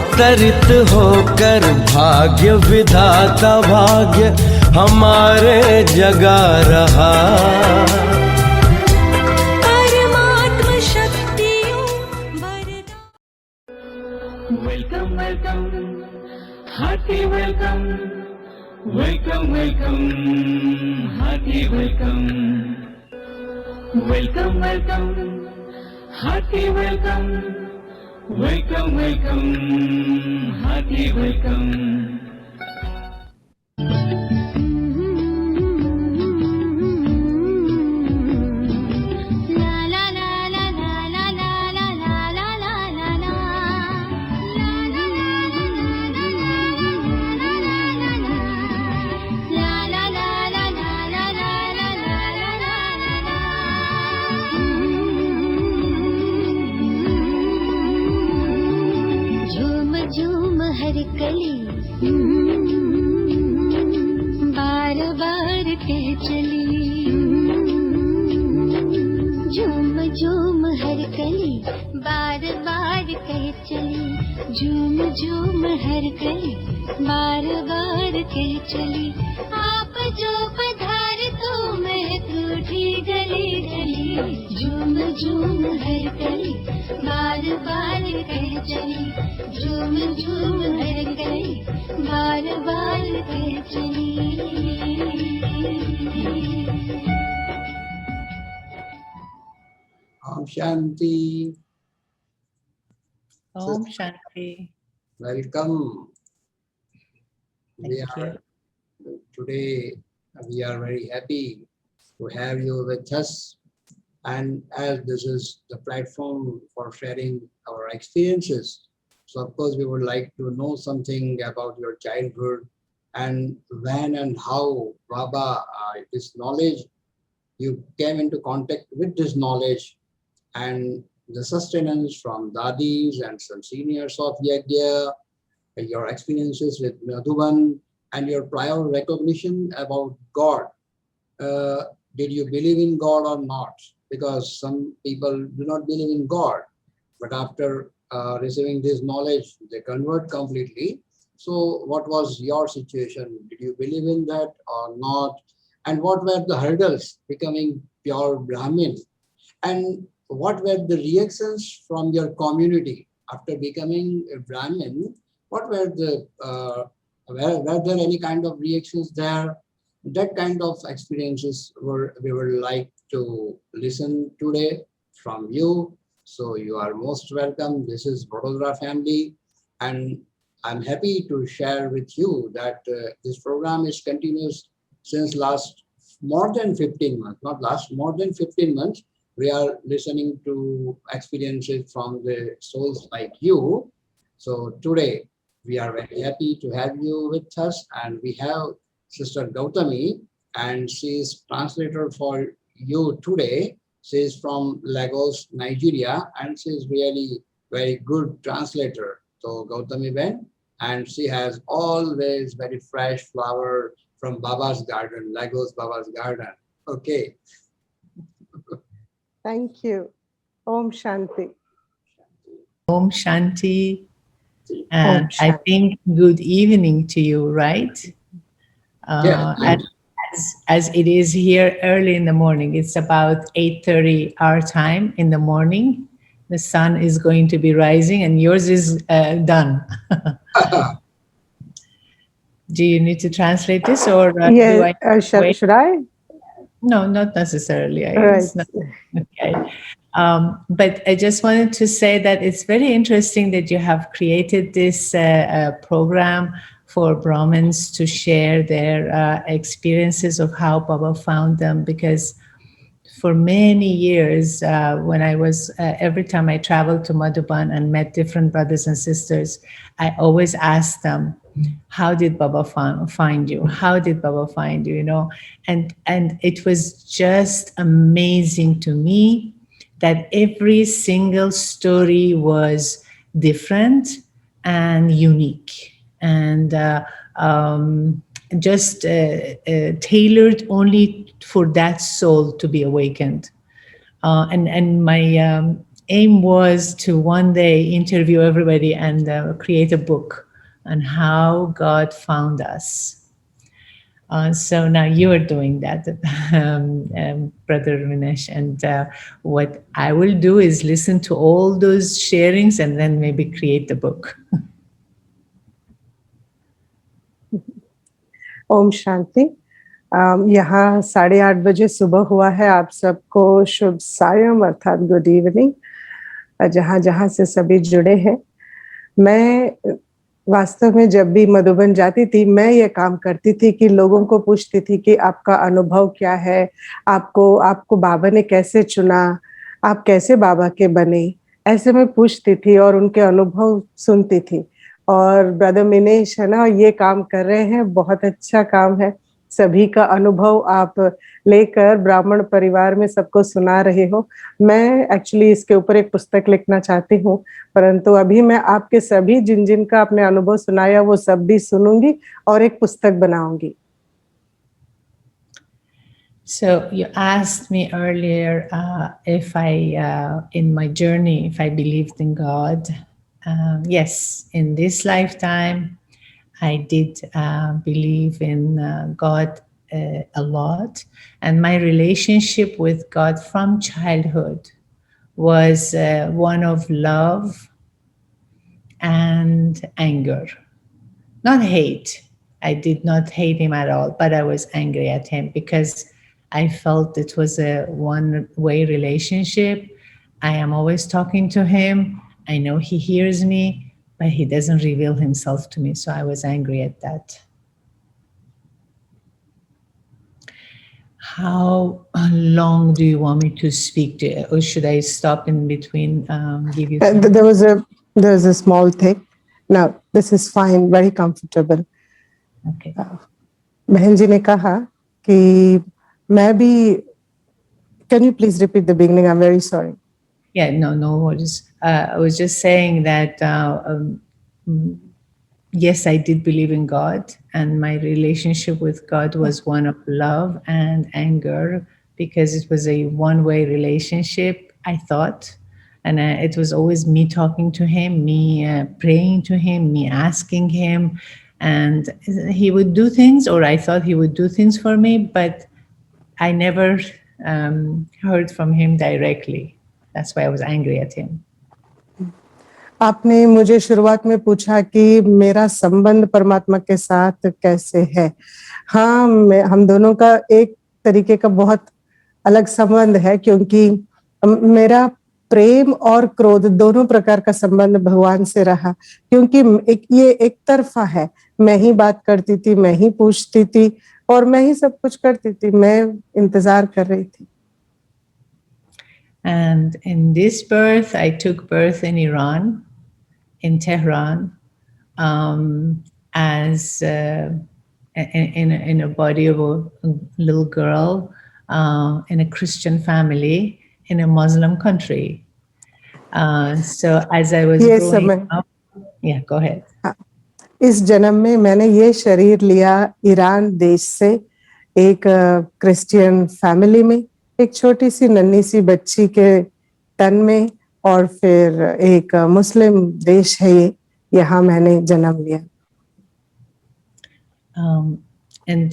अवतरित होकर भाग्य विधाता भाग्य हमारे जगा रहा। परमात्म शक्तियों वरदान। Welcome, welcome, hearty welcome, welcome, welcome, hearty welcome, welcome, welcome, hearty welcome, welcome, welcome, hearty welcome. हर कली बार बार कह चली, झूम झूम हर कली बार बार कह चली, झूम झूम हर कली बार बार कह चली। आप जो पधार तो महक उठी गली गली, झूम झूम हर कली बार बार कह चली, झूम झूम हर कली बार बार कह चली। Om Shanti. Om Shanti. Welcome. Thank you. Today we are very happy to have you with us, and as this is the platform for sharing our experiences, so of course we would like to know something about your childhood and when and how Baba, this knowledge, you came into contact with this knowledge and the sustenance from Dadis and some seniors of Yagya, your experiences with Madhuban, and your prior recognition about God. Did you believe in God or not? Because some people do not believe in God, but after receiving this knowledge, they convert completely. So what was your situation? Did you believe in that or not? And what were the hurdles becoming pure Brahmin? And what were the reactions from your community after becoming a Brahmin? What were the, were there any kind of reactions there? That kind of experiences we would like to listen today from you. So you are most welcome. This is Vadodara family, and I'm happy to share with you that this program is continuous since last more than 15 months, not last, more than 15 months. We are listening to experiences from the souls like you. So today we are very happy to have you with us, and we have Sister Gautami, and she is translator for you today. She is from Lagos, Nigeria, and she is really very good translator. So Gautami Ben, and she has always very fresh flower from Baba's garden, Lagos Baba's garden. Okay. Thank you. Om Shanti. Om Shanti. And Om I Shanti. think good evening to you, right? Yeah. As it is here early in the morning, it's about 8:30 our time in the morning. The sun is going to be rising, and yours is done. Do you need to translate this, or do Yes, I should I? No, not necessarily. Right. It's not, okay. But I just wanted to say that it's very interesting that you have created this program for Brahmins to share their experiences of how Baba found them, because for many years, when I was, every time I traveled to Madhuban and met different brothers and sisters, I always asked them, how did Baba find you? How did Baba find you? You know, and it was just amazing to me that every single story was different and unique, and just tailored only for that soul to be awakened. And my aim was to one day interview everybody and create a book on how God found us. So now you are doing that, Brother Vinesh. And what I will do is listen to all those sharings and then maybe create the book. Om Shanti. यहाँ 8:30 बजे सुबह हुआ है। आप सबको शुभ सायं अर्थात good evening, जहाँ जहाँ से सभी जुड़े हैं। मैं वास्तव में जब भी मधुबन जाती थी, मैं ये काम करती थी कि लोगों को पूछती थी कि आपका अनुभव क्या है, आपको बाबा ने कैसे चुना, आप कैसे बाबा के बने, ऐसे मैं पूछती थी और उनके अनुभव सुनती थी। और ब्रदर मिनेश है ना, ये काम कर रहे हैं, बहुत अच्छा काम है। सभी का अनुभव आप लेकर ब्राह्मण परिवार में सबको सुना रहे हो। मैं एक्चुअली इसके ऊपर एक पुस्तक लिखना चाहती हूँ, परंतु अभी मैं आपके सभी जिन जिन का अपने अनुभव सुनाया वो सब भी सुनूंगी और एक पुस्तक बनाऊंगी। So you asked me earlier if in my journey, if I believed in God. Yes, in this lifetime, I did believe in God a lot. And my relationship with God from childhood was one of love and anger, not hate. I did not hate him at all, but I was angry at him because I felt it was a one-way relationship. I am always talking to him. I know he hears me, but he doesn't reveal himself to me. So I was angry at that. How long do you want me to speak to, or should I stop in between? Give you time? There was a small thing. Now this is fine, very comfortable. Okay. बहन जी ने कहा कि मैं भी, can you please repeat the beginning? I'm very sorry. Yeah, no worries. I was just saying that yes, I did believe in God, and my relationship with God was one of love and anger because it was a one-way relationship, I thought. And it was always me talking to him, me praying to him, me asking him. And he would do things, or I thought he would do things for me, but I never heard from him directly. That's why I was angry at him. आपने मुझे शुरुआत में पूछा कि मेरा संबंध परमात्मा के साथ कैसे है। हाँ, हम दोनों का एक तरीके का बहुत अलग संबंध है, क्योंकि मेरा प्रेम और क्रोध दोनों प्रकार का संबंध भगवान से रहा, क्योंकि ये एक तरफा है। मैं ही बात करती थी, मैं ही पूछती थी और मैं ही सब कुछ करती थी, मैं इंतजार कर रही थी। And in this birth, I took birth in Iran, in Tehran, as in a body of a little girl in a Christian family in a Muslim country. So as I was growing up, yeah, go ahead. इस जन्म में मैंने ये शरीर लिया Iran देश से, एक क्रिश्चियन फैमिली में, एक छोटी सी नन्ही सी बच्ची के तन में, और फिर एक मुस्लिम देश है ये, यहाँ मैंने जन्म लिया। And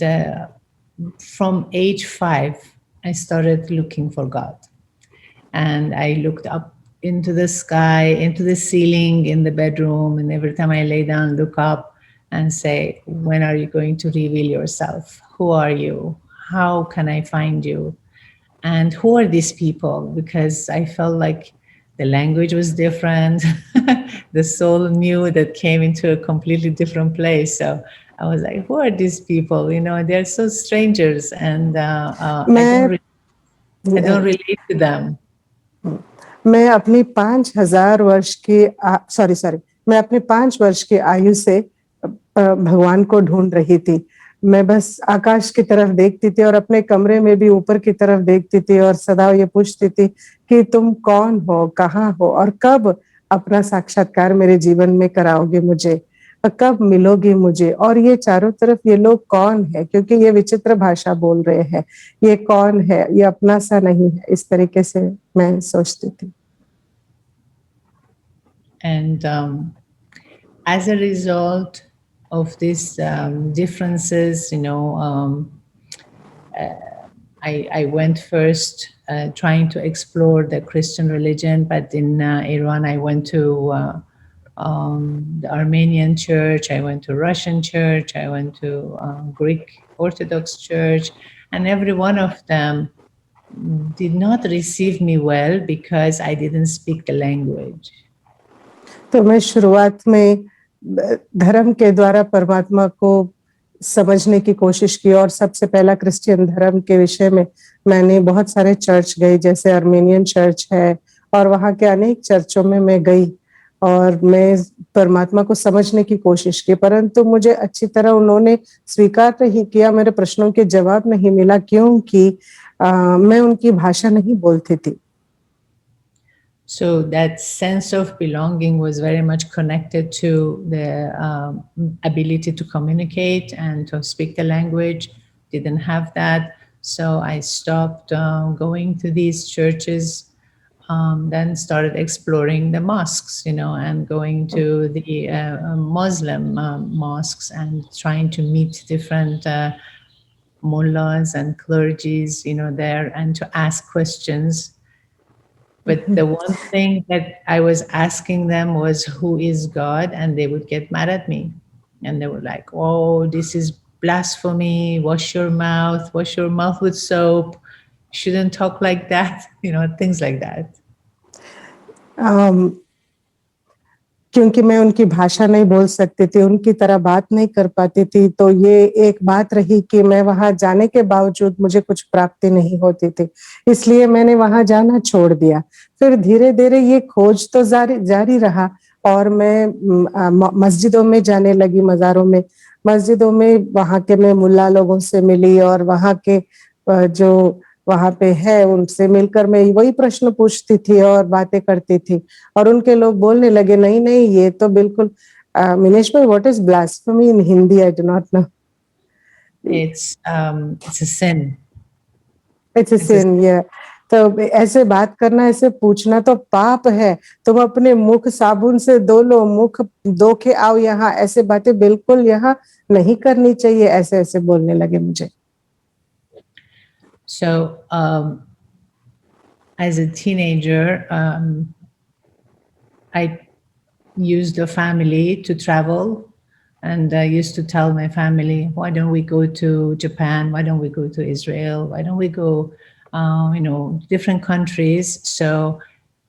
from age 5, I started looking for God. And I looked up into the sky, into the ceiling, in the bedroom, and every time I lay down, look up and say, when are you going to reveal yourself? Who are you? How can I find you? And who are these people? Because I felt like the language was different. The soul knew that came into a completely different place. So I was like, who are these people? You know, they're so strangers, and I don't relate to them. मैं अपनी 5,000 वर्ष की मैं अपनी 5 वर्ष की आयु से भगवान को ढूंढ रही थी। मैं बस आकाश की तरफ देखती थी और अपने कमरे में भी ऊपर की तरफ देखती थी और सदा ये पूछती थी कि तुम कौन हो, कहाँ हो और कब अपना साक्षात्कार मेरे जीवन में कराओगे मुझे, कब मिलोगे मुझे, और ये चारों तरफ ये लोग कौन है, क्योंकि ये विचित्र भाषा बोल रहे हैं, ये कौन है, ये अपना सा नहीं है। इस तरीके से मैं सोचती थी। And as a result of these differences, I went first trying to explore the Christian religion, but in Iran, I went to the Armenian church, I went to Russian church, I went to Greek Orthodox church, and every one of them did not receive me well because I didn't speak the language. तो मैं शुरुआत में धर्म के द्वारा परमात्मा को समझने की कोशिश की और सबसे पहला क्रिश्चियन धर्म के विषय में मैंने बहुत सारे चर्च गई, जैसे आर्मेनियन चर्च है, और वहाँ के अनेक चर्चों में मैं गई और मैं परमात्मा को समझने की कोशिश की, परंतु मुझे अच्छी तरह उन्होंने स्वीकार नहीं किया, मेरे प्रश्नों के जवाब नहीं मिला, क्योंकि मैं उनकी भाषा नहीं बोलती थी. So that sense of belonging was very much connected to the ability to communicate and to speak the language. Didn't have that, so I stopped going to these churches. Then started exploring the mosques, and going to the Muslim mosques and trying to meet different mullahs and clergies, there, and to ask questions. But the one thing that I was asking them was, who is God? And they would get mad at me. And they were like, oh, this is blasphemy. Wash your mouth with soap. Shouldn't talk like that, things like that. क्योंकि मैं उनकी भाषा नहीं बोल सकती थी, उनकी तरह बात नहीं कर पाती थी, तो ये एक बात रही कि मैं वहां जाने के बावजूद मुझे कुछ प्राप्ति नहीं होती थी, इसलिए मैंने वहां जाना छोड़ दिया. फिर धीरे धीरे ये खोज तो जारी रहा और मैं मस्जिदों में जाने लगी, मस्जिदों में वहां के मैं मुल्ला लोगों से मिली और वहां के जो वहां पे है उनसे मिलकर मैं वही प्रश्न पूछती थी और बातें करती थी, और उनके लोग बोलने लगे, नहीं नहीं ये तो बिल्कुल मिनेश भाई, what is blasphemy in Hindi? I do not know. It's a sin. It's a sin, yeah. तो ऐसे बात करना, ऐसे पूछना तो पाप है. तुम अपने मुख साबुन से धो लो, मुख धो के आओ यहाँ, ऐसे बातें बिल्कुल यहाँ नहीं करनी चाहिए, ऐसे ऐसे बोलने लगे मुझे. So as a teenager, I used the family to travel, and I used to tell my family, why don't we go to Japan? Why don't we go to Israel? Why don't we go, different countries? So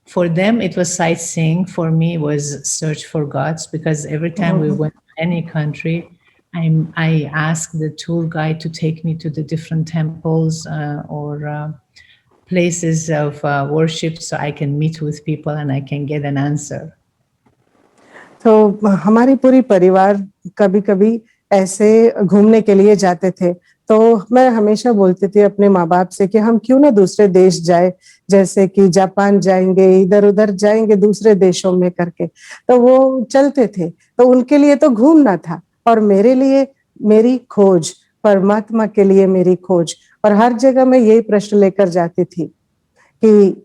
for them, it was sightseeing. For me, it was search for gods, because every time we went to any country, I asked the tour guide to take me to the different temples or places of worship, so I can meet with people and I can get an answer. तो हमारी पूरी परिवार कभी कभी ऐसे घूमने के लिए जाते थे, तो मैं हमेशा बोलती थी अपने माँ बाप से कि हम क्यों ना दूसरे देश जाए, जैसे कि जापान जाएंगे, इधर उधर जाएंगे दूसरे देशों में करके. तो वो चलते थे, तो उनके लिए तो घूमना था और मेरे लिए मेरी खोज, परमात्मा के लिए मेरी खोज, और हर जगह मैं यही प्रश्न लेकर जाती थी कि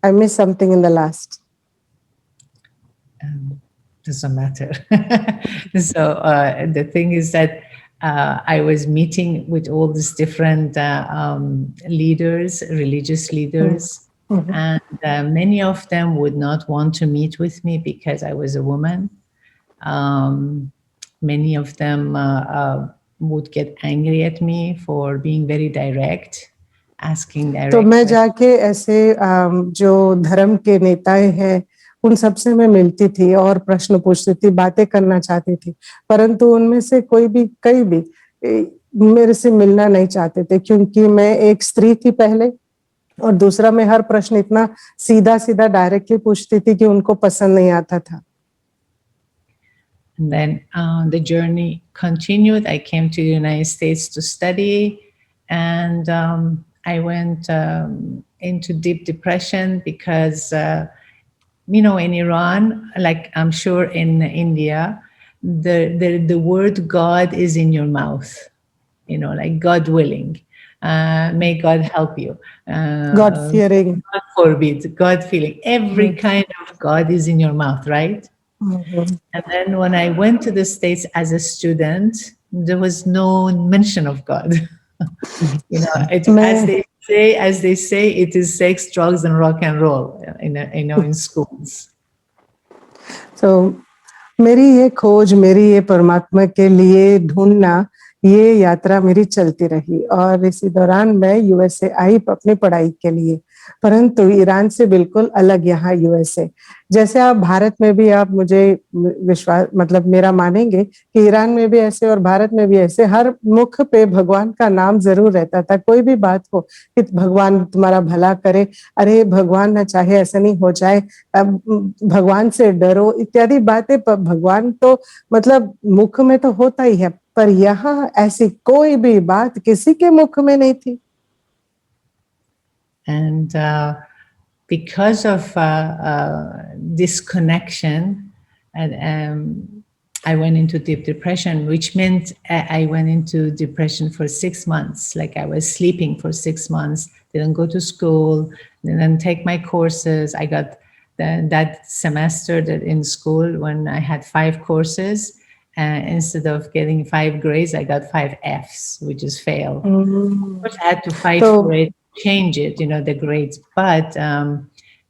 I miss something in the last. Doesn't matter. So the thing is that I was meeting with all these different leaders, religious leaders, and many of them would not want to meet with me because I was a woman. Many of them would get angry at me for being very direct, asking direct तो मैं questions. जाके ऐसे जो धर्म के नेताएं हैं उन सबसे मैं मिलती थी और प्रश्न पूछती थी, बातें करना चाहती थी, परंतु उनमें से कोई भी मेरे से मिलना नहीं चाहते थे, क्योंकि मैं एक स्त्री थी पहले, और दूसरा मैं हर प्रश्न इतना सीधा सीधा डायरेक्टली पूछती थी कि उनको पसंद नहीं आता था. And then the journey continued. I came to the United States to study, and I went into deep depression because, in Iran, like I'm sure in India, the word God is in your mouth, like God willing. May God help you. God fearing. God forbid, God feeling. Every kind of God is in your mouth, right? Mhm. And then when I went to the States as a student, there was no mention of God. You know, मैं as they say, it is sex, drugs, and rock and roll. In schools. तो मेरी ये खोज, मेरी ये परमात्मा के लिए ढूंढना, ये यात्रा मेरी चलती रही और इसी दौरान मैं यूएसए आई अपनी पढ़ाई के लिए, परंतु ईरान से बिल्कुल अलग यहाँ यूएसए। जैसे आप भारत में भी, आप मुझे विश्वास मतलब मेरा मानेंगे कि ईरान में भी ऐसे और भारत में भी ऐसे हर मुख पे भगवान का नाम जरूर रहता था। कोई भी बात हो कि भगवान तुम्हारा भला करे, अरे भगवान ना चाहे ऐसा नहीं हो जाए, अब भगवान से डरो इत्यादि बातें। भगवान तो मतलब मुख में तो होता ही है, पर यहाँ ऐसी कोई भी बात किसी के मुख में नहीं थी। And because of this connection, and I went into deep depression, which meant I went into depression for 6 months. Like I was sleeping for 6 months, didn't go to school, didn't take my courses. I got that semester that in school when I had 5 courses, instead of getting 5 grades, I got 5 Fs, which is fail. Of course, I had to fight for तो it, change it, the grades. But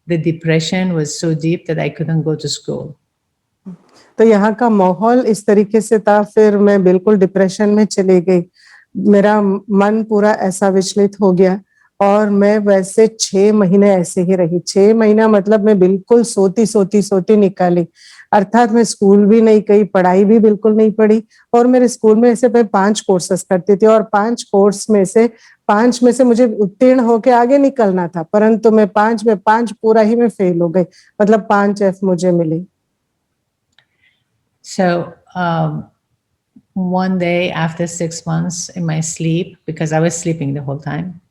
the depression was so deep that I couldn't go to school. तो यहाँ का माहौल इस तरीके से था, फिर मैं बिल्कुल डिप्रेशन में चली गई। मेरा मन पूरा ऐसा विचलित हो गया और मैं वैसे 6 महीने ऐसे ही रही। 6 महीना मतलब मैं बिल्कुल सोती निकाली। अर्थात मैं स्कूल भी नहीं गई, पढ़ाई भी बिल्कुल नहीं पढ़ी और मेरे स्कूल में ऐसे मैं 5 कोर्सेस करती थी और 5 कोर्स में से 5 में से मुझे उत्तीर्ण होके आगे निकलना था, परंतु मैं 5 में 5 पूरा ही मैं फेल हो गई। मतलब 5 एफ मुझे मिली। So one day after 6 months in my sleep, because I was sleeping the whole time,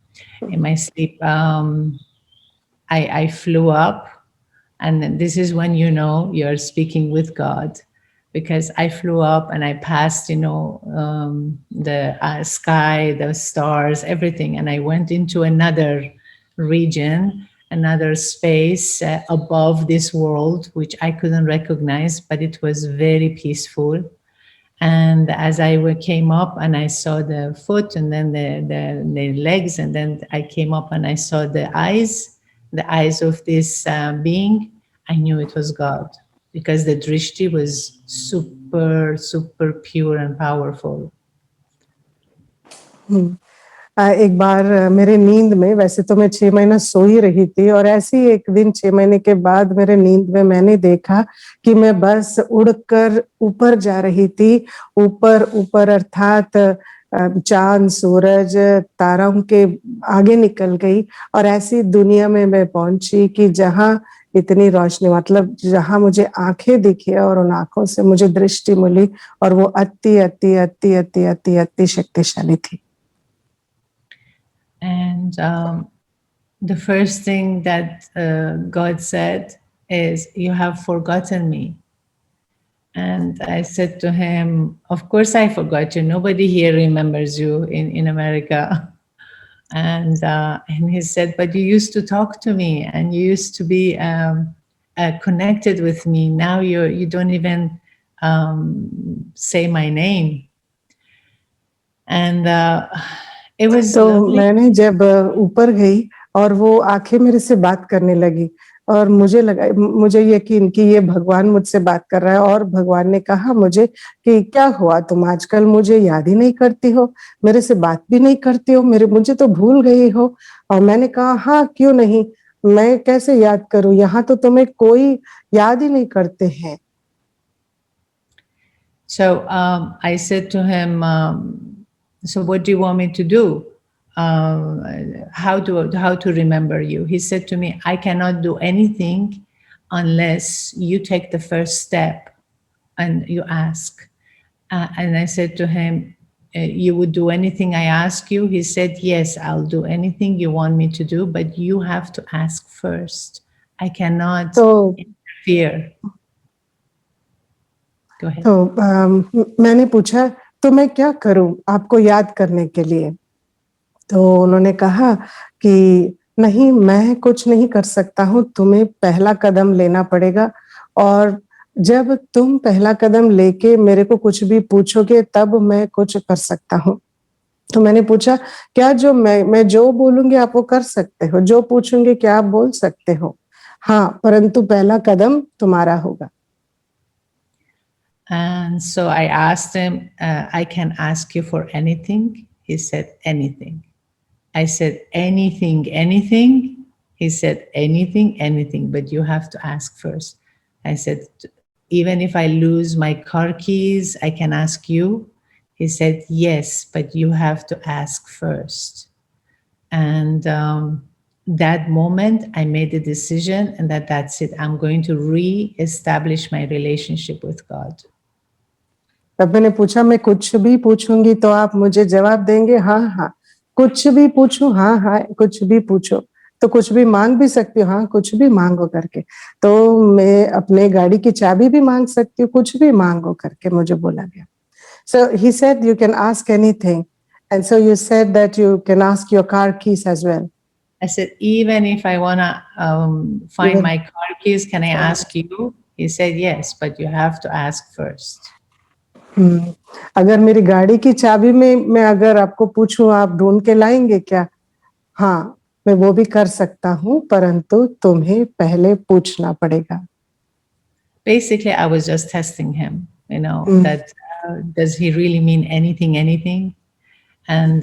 in my sleep, I flew up, and this is when you're speaking with God, because I flew up and I passed, the sky, the stars, everything, and I went into another region, another space above this world, which I couldn't recognize, but it was very peaceful. And as I came up and I saw the foot and then the legs, and then I came up and I saw the eyes of this being, I knew it was God, because the drishti was super, super pure and powerful. एक बार मेरे नींद में, वैसे तो मैं 6 महीना सो ही रही थी और ऐसे ही एक दिन 6 महीने के बाद मेरे नींद में मैंने देखा कि मैं बस उड़कर ऊपर जा रही थी। ऊपर अर्थात चांद, सूरज, तारों के आगे निकल गई और ऐसी दुनिया में मैं पहुंची कि जहां इतनी रोशनी, मतलब जहां मुझे आंखें दिखी और उन आंखों से मुझे दृष्टि मिली और वो अति अति अति अति अति अति शक्तिशाली थी। And the first thing that God said is, "You have forgotten me." And I said to him, "Of course I forgot you. Nobody here remembers you in America." And he said, "But you used to talk to me and you used to be connected with me. Now you don't even say my name." And it was तो lovely. मैंने जब ऊपर गई और वो आंखें मेरे से बात करने लगी और मुझे यकीन कि ये भगवान मुझसे बात कर रहा है और भगवान ने कहा मुझे कि क्या हुआ, तुम आजकल मुझे याद ही नहीं करती हो, मेरे से बात भी नहीं करती हो, मुझे तो भूल गई हो। और मैंने कहा हाँ, क्यों नहीं, मैं कैसे याद करूं, यहाँ तो तुम्हें कोई याद ही नहीं करते हैं। So I said to him, "So what do you want me to do? How to remember you?" He said to me, "I cannot do anything unless you take the first step and you ask." And I said to him, "You would do anything I ask you?" He said, "Yes, I'll do anything you want me to do, but you have to ask first. I cannot तो interfere." Go ahead. मैंने पूछा तो मैं क्या करूं आपको याद करने के लिए। तो उन्होंने कहा कि नहीं, मैं कुछ नहीं कर सकता हूँ, तुम्हें पहला कदम लेना पड़ेगा और जब तुम पहला कदम लेके मेरे को कुछ भी पूछोगे तब मैं कुछ कर सकता हूँ। तो मैंने पूछा, क्या जो मैं जो बोलूँगी आप वो कर सकते हो? जो पूछूँगी क्या आप बोल सकते हो? हाँ, परंतु पहला कदम तुम्हारा होगा। And so I asked him, I can ask you for anything? He said, anything. I said, anything, anything? He said, anything, anything, but you have to ask first. I said, even if I lose my car keys, I can ask you? He said, yes, but you have to ask first. And that moment, I made a decision, and that's it. I'm going to re-establish my relationship with God. तब मैंने पूछा, मैं कुछ भी पूछूंगी तो आप मुझे जवाब देंगे? हाँ हाँ। कुछ भी पूछूं? हाँ हाँ, कुछ भी पूछो। तो कुछ भी मांग भी सकती हूँ? हाँ, कुछ भी मांगो करके। तो मैं अपने गाड़ी की चाबी भी मांग सकती हूँ, कुछ भी मांगो करके मुझे बोला गया। So he said you can ask anything, and so you said that you can ask your car keys as well. I said, even if I want to find Even my car keys, can I ask you? He said, yes, but you have to ask first. अगर मेरी गाड़ी की चाबी में मैं अगर आपको पूछूं आप ढूंढ के लाएंगे क्या? हाँ, मैं वो भी कर सकता हूँ, परंतु तुम्हें पहले पूछना पड़ेगा। Basically, I was just testing him, Hmm. that does he really mean anything, anything? And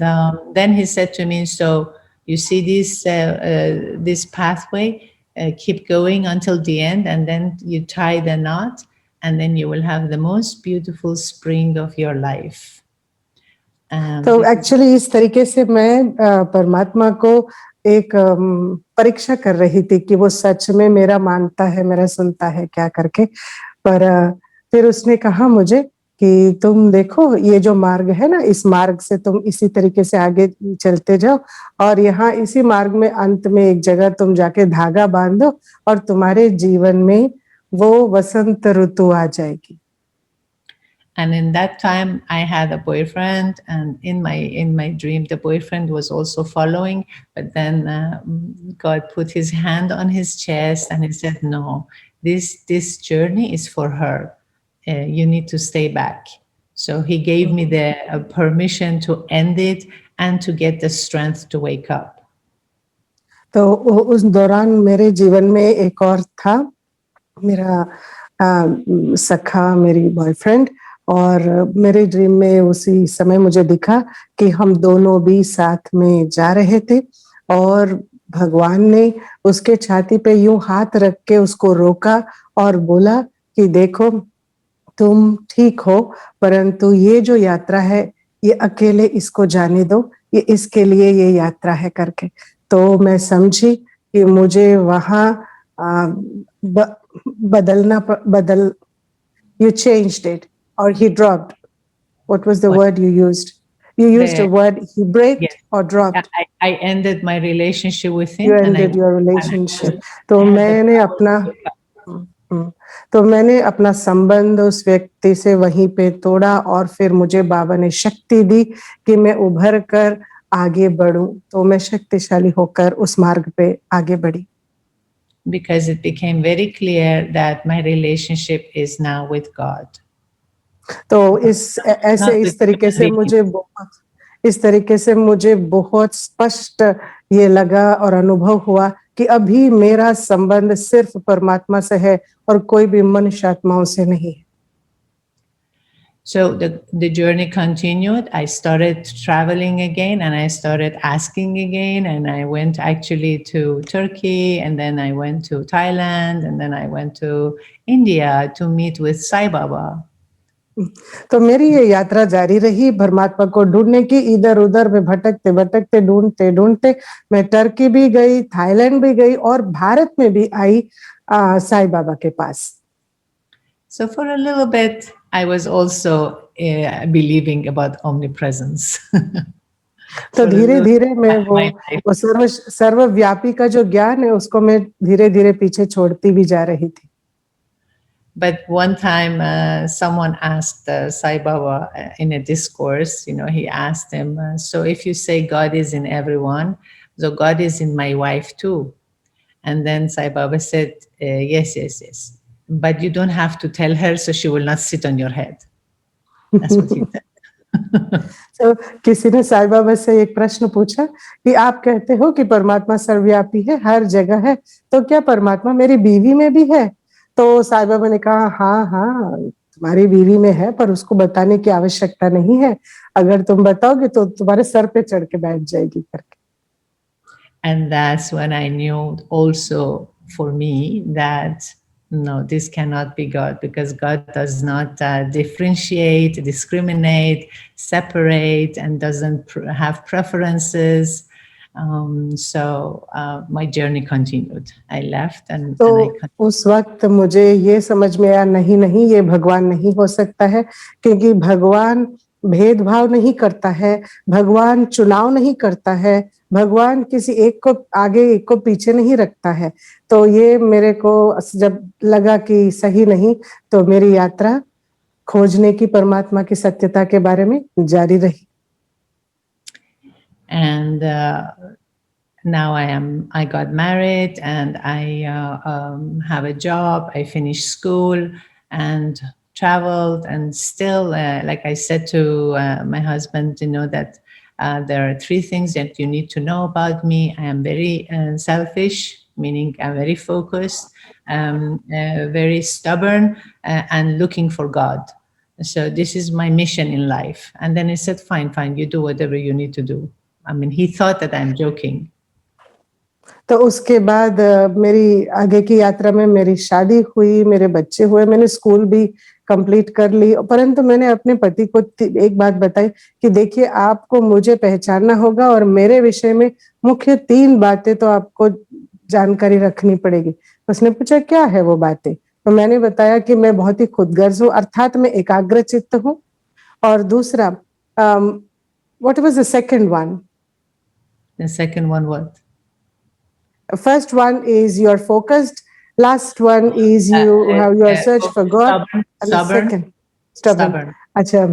then he said to me, so you see this pathway, keep going until the end, and then you tie the knot, and then you will have the most beautiful spring of your life. तो actually इस तरीके से मैं परमात्मा को एक परीक्षा कर रही थी कि वो सच में मेरा मानता है, मेरा सुनता है क्या करके। पर फिर उसने कहा मुझे कि तुम देखो ये जो मार्ग है ना, इस मार्ग से तुम इसी तरीके से आगे चलते जाओ और यहाँ इसी मार्ग में अंत में एक जगह तुम जाके धागा बांधो और तुम्हारे जीवन में वो वसंत ऋतु आ जाएगी। And in that time, I had a boyfriend, and in my dream, the boyfriend was also following. But then God put His hand on his chest, and He said, "No, this journey is for her. You need to stay back." So He gave me the permission to end it and to get the strength to wake up. तो उस दौरान मेरे जीवन में एक और था, मेरा सखा, मेरी बॉयफ्रेंड, और मेरे ड्रीम में उसी समय मुझे दिखा कि हम दोनों भी साथ में जा रहे थे और भगवान ने उसके छाती पे यूं हाथ रख के उसको रोका और बोला कि देखो तुम ठीक हो, परंतु ये जो यात्रा है ये अकेले इसको जाने दो, ये इसके लिए ये यात्रा है करके। तो मैं समझी कि मुझे वहां बदल you changed it or he dropped. What was the word you used? You used a word, he braked or dropped. I ended my relationship with him. You ended your relationship. तो मैंने अपना तो मैंने अपना संबंध उस व्यक्ति से वहीं पे तोड़ा और फिर मुझे बाबा ने शक्ति दी कि मैं उभर कर आगे बढ़ूं। तो मैं शक्तिशाली होकर उस मार्ग पे आगे बढ़ी। Because it became very clear that my relationship is now with God. तो इस तरीके से मुझे बहुत स्पष्ट ये लगा और अनुभव हुआ कि अभी मेरा संबंध सिर्फ परमात्मा से है और कोई भी मनुष्य आत्माओं से नहीं है। So the journey continued. I started traveling again, and I started asking again, and I went actually to Turkey, and then I went to Thailand, and then I went to India to meet with Sai Baba. तो मेरी ये यात्रा जारी रही परमात्मा को ढूंढने की। इधर उधर में भटकते भटकते ढूंढते ढूंढते मैं टर्की भी गई, थाईलैंड भी गई और भारत में भी आई साईं बाबा के पास। So for a little bit, I was also believing about omnipresence. तो धीरे धीरे मैं वो सर्वव्यापी का जो ज्ञान है उसको मैं धीरे धीरे पीछे छोड़ती भी जा रही थी। But one time, someone asked Sai Baba in a discourse, he asked him, so if you say God is in everyone, so God is in my wife too. And then Sai Baba said, yes, yes, yes. But you don't have to tell her, so she will not sit on your head. That's what he said. तो किसी ने साईं बाबा से एक प्रश्न पूछा कि आप कहते हो कि परमात्मा सर्वव्यापी है, हर जगह है, तो क्या परमात्मा मेरी बीवी में भी है? तो साईं बाबा ने कहा, हाँ, हाँ, तुम्हारी बीवी में है, पर उसको बताने की आवश्यकता नहीं है। अगर तुम बताओगे तो तुम्हारे सर पे चढ़ के बैठ जाएगी करके। And that's when I knew also for me that no, this cannot be God, because God does not differentiate, discriminate, separate, and doesn't have preferences. So my journey continued. I left and तो I continued. उस वक्त मुझे ये समझ में आया, नहीं, नहीं, ये भगवान नहीं हो सकता है, क्योंकि भगवान भेदभाव नहीं करता है, भगवान चुनाव नहीं करता है, भगवान किसी एक को आगे, एक को पीछे नहीं रखता है। तो ये मेरे को जब लगा कि सही नहीं, तो मेरी यात्रा खोजने की परमात्मा की सत्यता के बारे में जारी रही। And now I got married and I have a job. I finished school and traveled, and still, like I said to my husband, that there are three things that you need to know about me. I am very selfish, meaning I'm very focused, very stubborn, and looking for God. So this is my mission in life. And then he said, fine, you do whatever you need to do. I mean, he thought that I'm joking. तो उसके बाद मेरी आगे की यात्रा में मेरी शादी हुई, मेरे बच्चे हुए, मैंने स्कूल भी कंप्लीट कर ली, परंतु मैंने अपने पति को एक बात बताई कि देखिए, आपको मुझे पहचानना होगा और मेरे विषय में मुख्य 3 बातें तो आपको जानकारी रखनी पड़ेगी। उसने पूछा, क्या है वो बातें? तो मैंने बताया कि मैं बहुत ही खुदगर्ज हूँ, अर्थात मैं एकाग्रचित्त हूँ। और दूसरा, what was the second one? The second one, what? First one is you're focused. Last one is you are search for God. And the second, stubborn. अच्छा,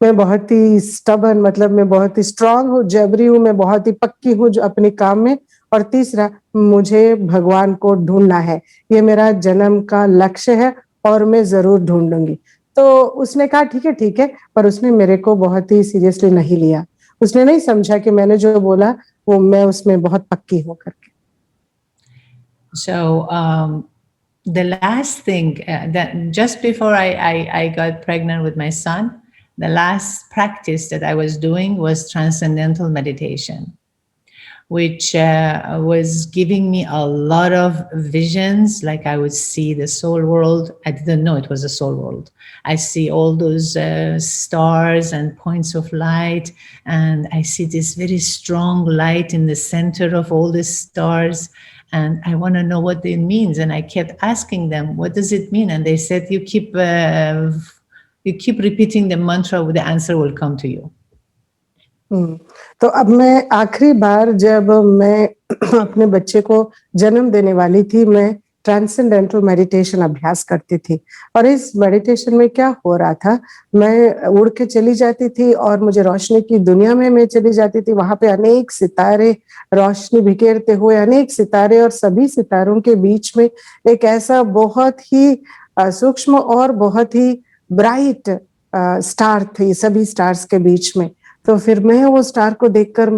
मैं बहुत ही stubborn, मतलब मैं बहुत ही strong हूँ, जबरी हूँ, मैं बहुत ही पक्की हूँ जो अपने काम में। और तीसरा, मुझे भगवान को ढूंढना है, ये मेरा जन्म का लक्ष्य है और मैं जरूर ढूंढूंगी। तो उसने कहा ठीक है, पर उसने मेरे को बहुत ही सीरियसली नहीं लिया। उसने नहीं समझा कि मैंने जो बोला वो मैं उसमें बहुत पक्की हूँ करके। So the last thing that just before I got pregnant with my son, the last practice that I was doing was transcendental meditation, which was giving me a lot of visions. Like I would see the soul world. I didn't know it was a soul world. I see all those stars and points of light, and I see this very strong light in the center of all the stars. And I want to know what it means. And I kept asking them, what does it mean? And they said, you keep repeating the mantra, the answer will come to you. तो अब मैं आखिरी बार जब मैं अपने बच्चे को जन्म देने वाली थी, मैं ट्रांसेंडेंटल मेडिटेशन अभ्यास करती थी। और इस मेडिटेशन में क्या हो रहा था, मैं उड़ के चली जाती थी और मुझे रोशनी की दुनिया में मैं चली जाती थी। वहां पे अनेक सितारे रोशनी बिखेरते हुए, अनेक सितारे, और सभी सितारों के बीच में एक ऐसा बहुत ही सूक्ष्म और बहुत ही ब्राइट स्टार थे, सभी स्टार्स के बीच में। तो फिर मैं वो स्टार को देखकर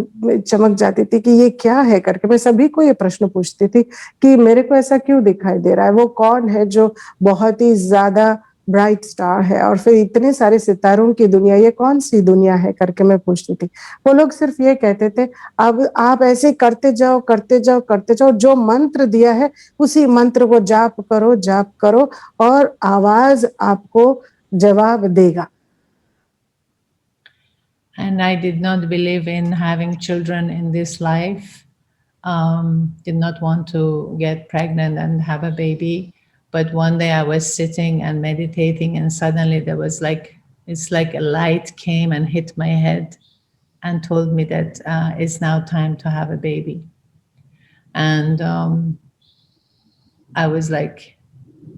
चमक जाती थी कि ये क्या है करके। मैं सभी को ये प्रश्न पूछती थी कि मेरे को ऐसा क्यों दिखाई दे रहा है, वो कौन है जो बहुत ही ज्यादा ब्राइट स्टार है, और फिर इतने सारे सितारों की दुनिया, ये कौन सी दुनिया है करके मैं पूछती थी। वो लोग सिर्फ ये कहते थे, अब आप ऐसे करते जाओ करते जाओ करते जाओ, जो मंत्र दिया है उसी मंत्र को जाप करो और आवाज आपको जवाब देगा। And I did not believe in having children in this life. Did not want to get pregnant and have a baby. But one day I was sitting and meditating, and suddenly there was it's like a light came and hit my head and told me that it's now time to have a baby. And I was like,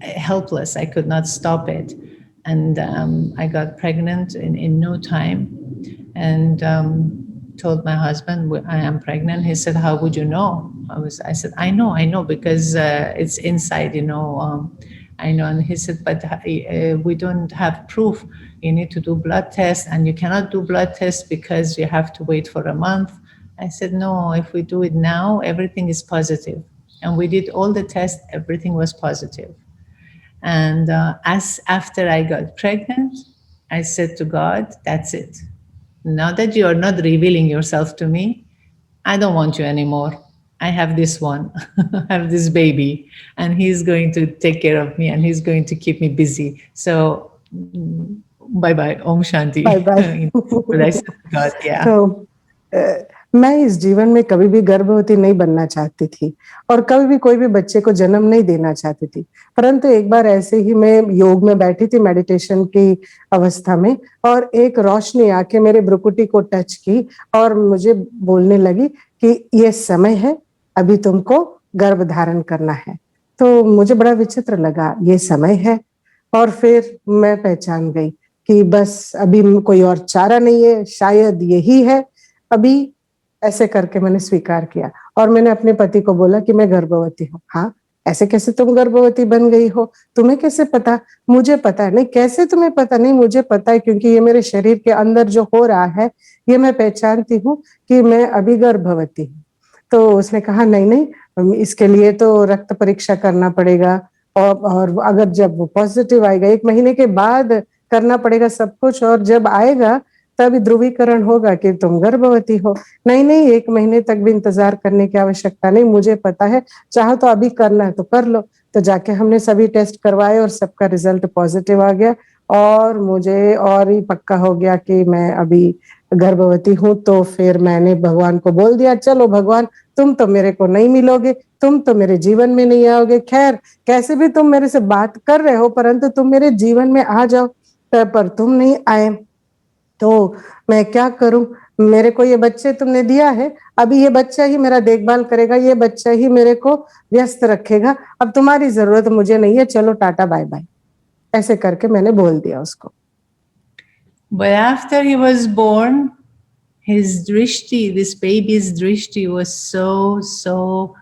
helpless. I could not stop it. And I got pregnant in no time, and told my husband, I am pregnant. He said, how would you know? I said, I know, because it's inside, I know. And he said, but we don't have proof. You need to do blood tests, and you cannot do blood tests because you have to wait for a month. I said, no, if we do it now, everything is positive. And we did all the tests, everything was positive. And as after I got pregnant, I said to God, that's it. Now that you are not revealing yourself to me, I don't want you anymore. I have this one, I have this baby, and he's going to take care of me, and he's going to keep me busy. So, bye bye, Om Shanti. Bye bye But I said to God, yeah. तो मैं इस जीवन में कभी भी गर्भवती नहीं बनना चाहती थी और कभी भी कोई भी बच्चे को जन्म नहीं देना चाहती थी, परंतु एक बार ऐसे ही मैं योग में बैठी थी मेडिटेशन की अवस्था में, और एक रोशनी आके मेरे भ्रुकुटी को टच की और मुझे बोलने लगी कि ये समय है, अभी तुमको गर्भ धारण करना है। तो मुझे बड़ा विचित्र लगा, ये समय है। और फिर मैं पहचान गई कि बस अभी कोई और चारा नहीं है, शायद यही है। अभी ऐसे करके मैंने स्वीकार किया और मैंने अपने पति को बोला कि मैं गर्भवती हूँ। हाँ, ऐसे कैसे तुम गर्भवती बन गई हो? तुम्हें कैसे पता? मुझे पता है। नहीं, कैसे तुम्हें पता? नहीं, मुझे पता है, क्योंकि ये मेरे शरीर के अंदर जो हो रहा है ये मैं पहचानती हूँ कि मैं अभी गर्भवती हूँ। तो उसने कहा नहीं नहीं, इसके लिए तो रक्त परीक्षा करना पड़ेगा, और अगर जब वो पॉजिटिव आएगा 1 महीने के बाद करना पड़ेगा सब कुछ, और जब आएगा तभी ध्रुवीकरण होगा कि तुम गर्भवती हो। नहीं नहीं, 1 महीने तक भी इंतजार करने की आवश्यकता नहीं, मुझे पता है, चाहो तो अभी करना है तो कर लो। तो जाके हमने सभी टेस्ट करवाए और सबका रिजल्ट पॉजिटिव आ गया, और मुझे और ही पक्का हो गया कि मैं अभी गर्भवती हूँ। तो फिर मैंने भगवान को बोल दिया, चलो भगवान, तुम तो मेरे को नहीं मिलोगे, तुम तो मेरे जीवन में नहीं आओगे, खैर कैसे भी तुम मेरे से बात कर रहे हो, परंतु तुम मेरे जीवन में आ जाओ। पर तुम नहीं आए, तो मैं क्या करूं? मेरे को ये बच्चे तुमने दिया है, अभी ये बच्चा ही मेरा देखभाल करेगा, ये बच्चा ही मेरे को व्यस्त रखेगा, अब तुम्हारी जरूरत मुझे नहीं है, चलो टाटा बाय बाय। ऐसे करके मैंने बोल दिया उसको। But after he was born, his drishti, this baby's drishti, was so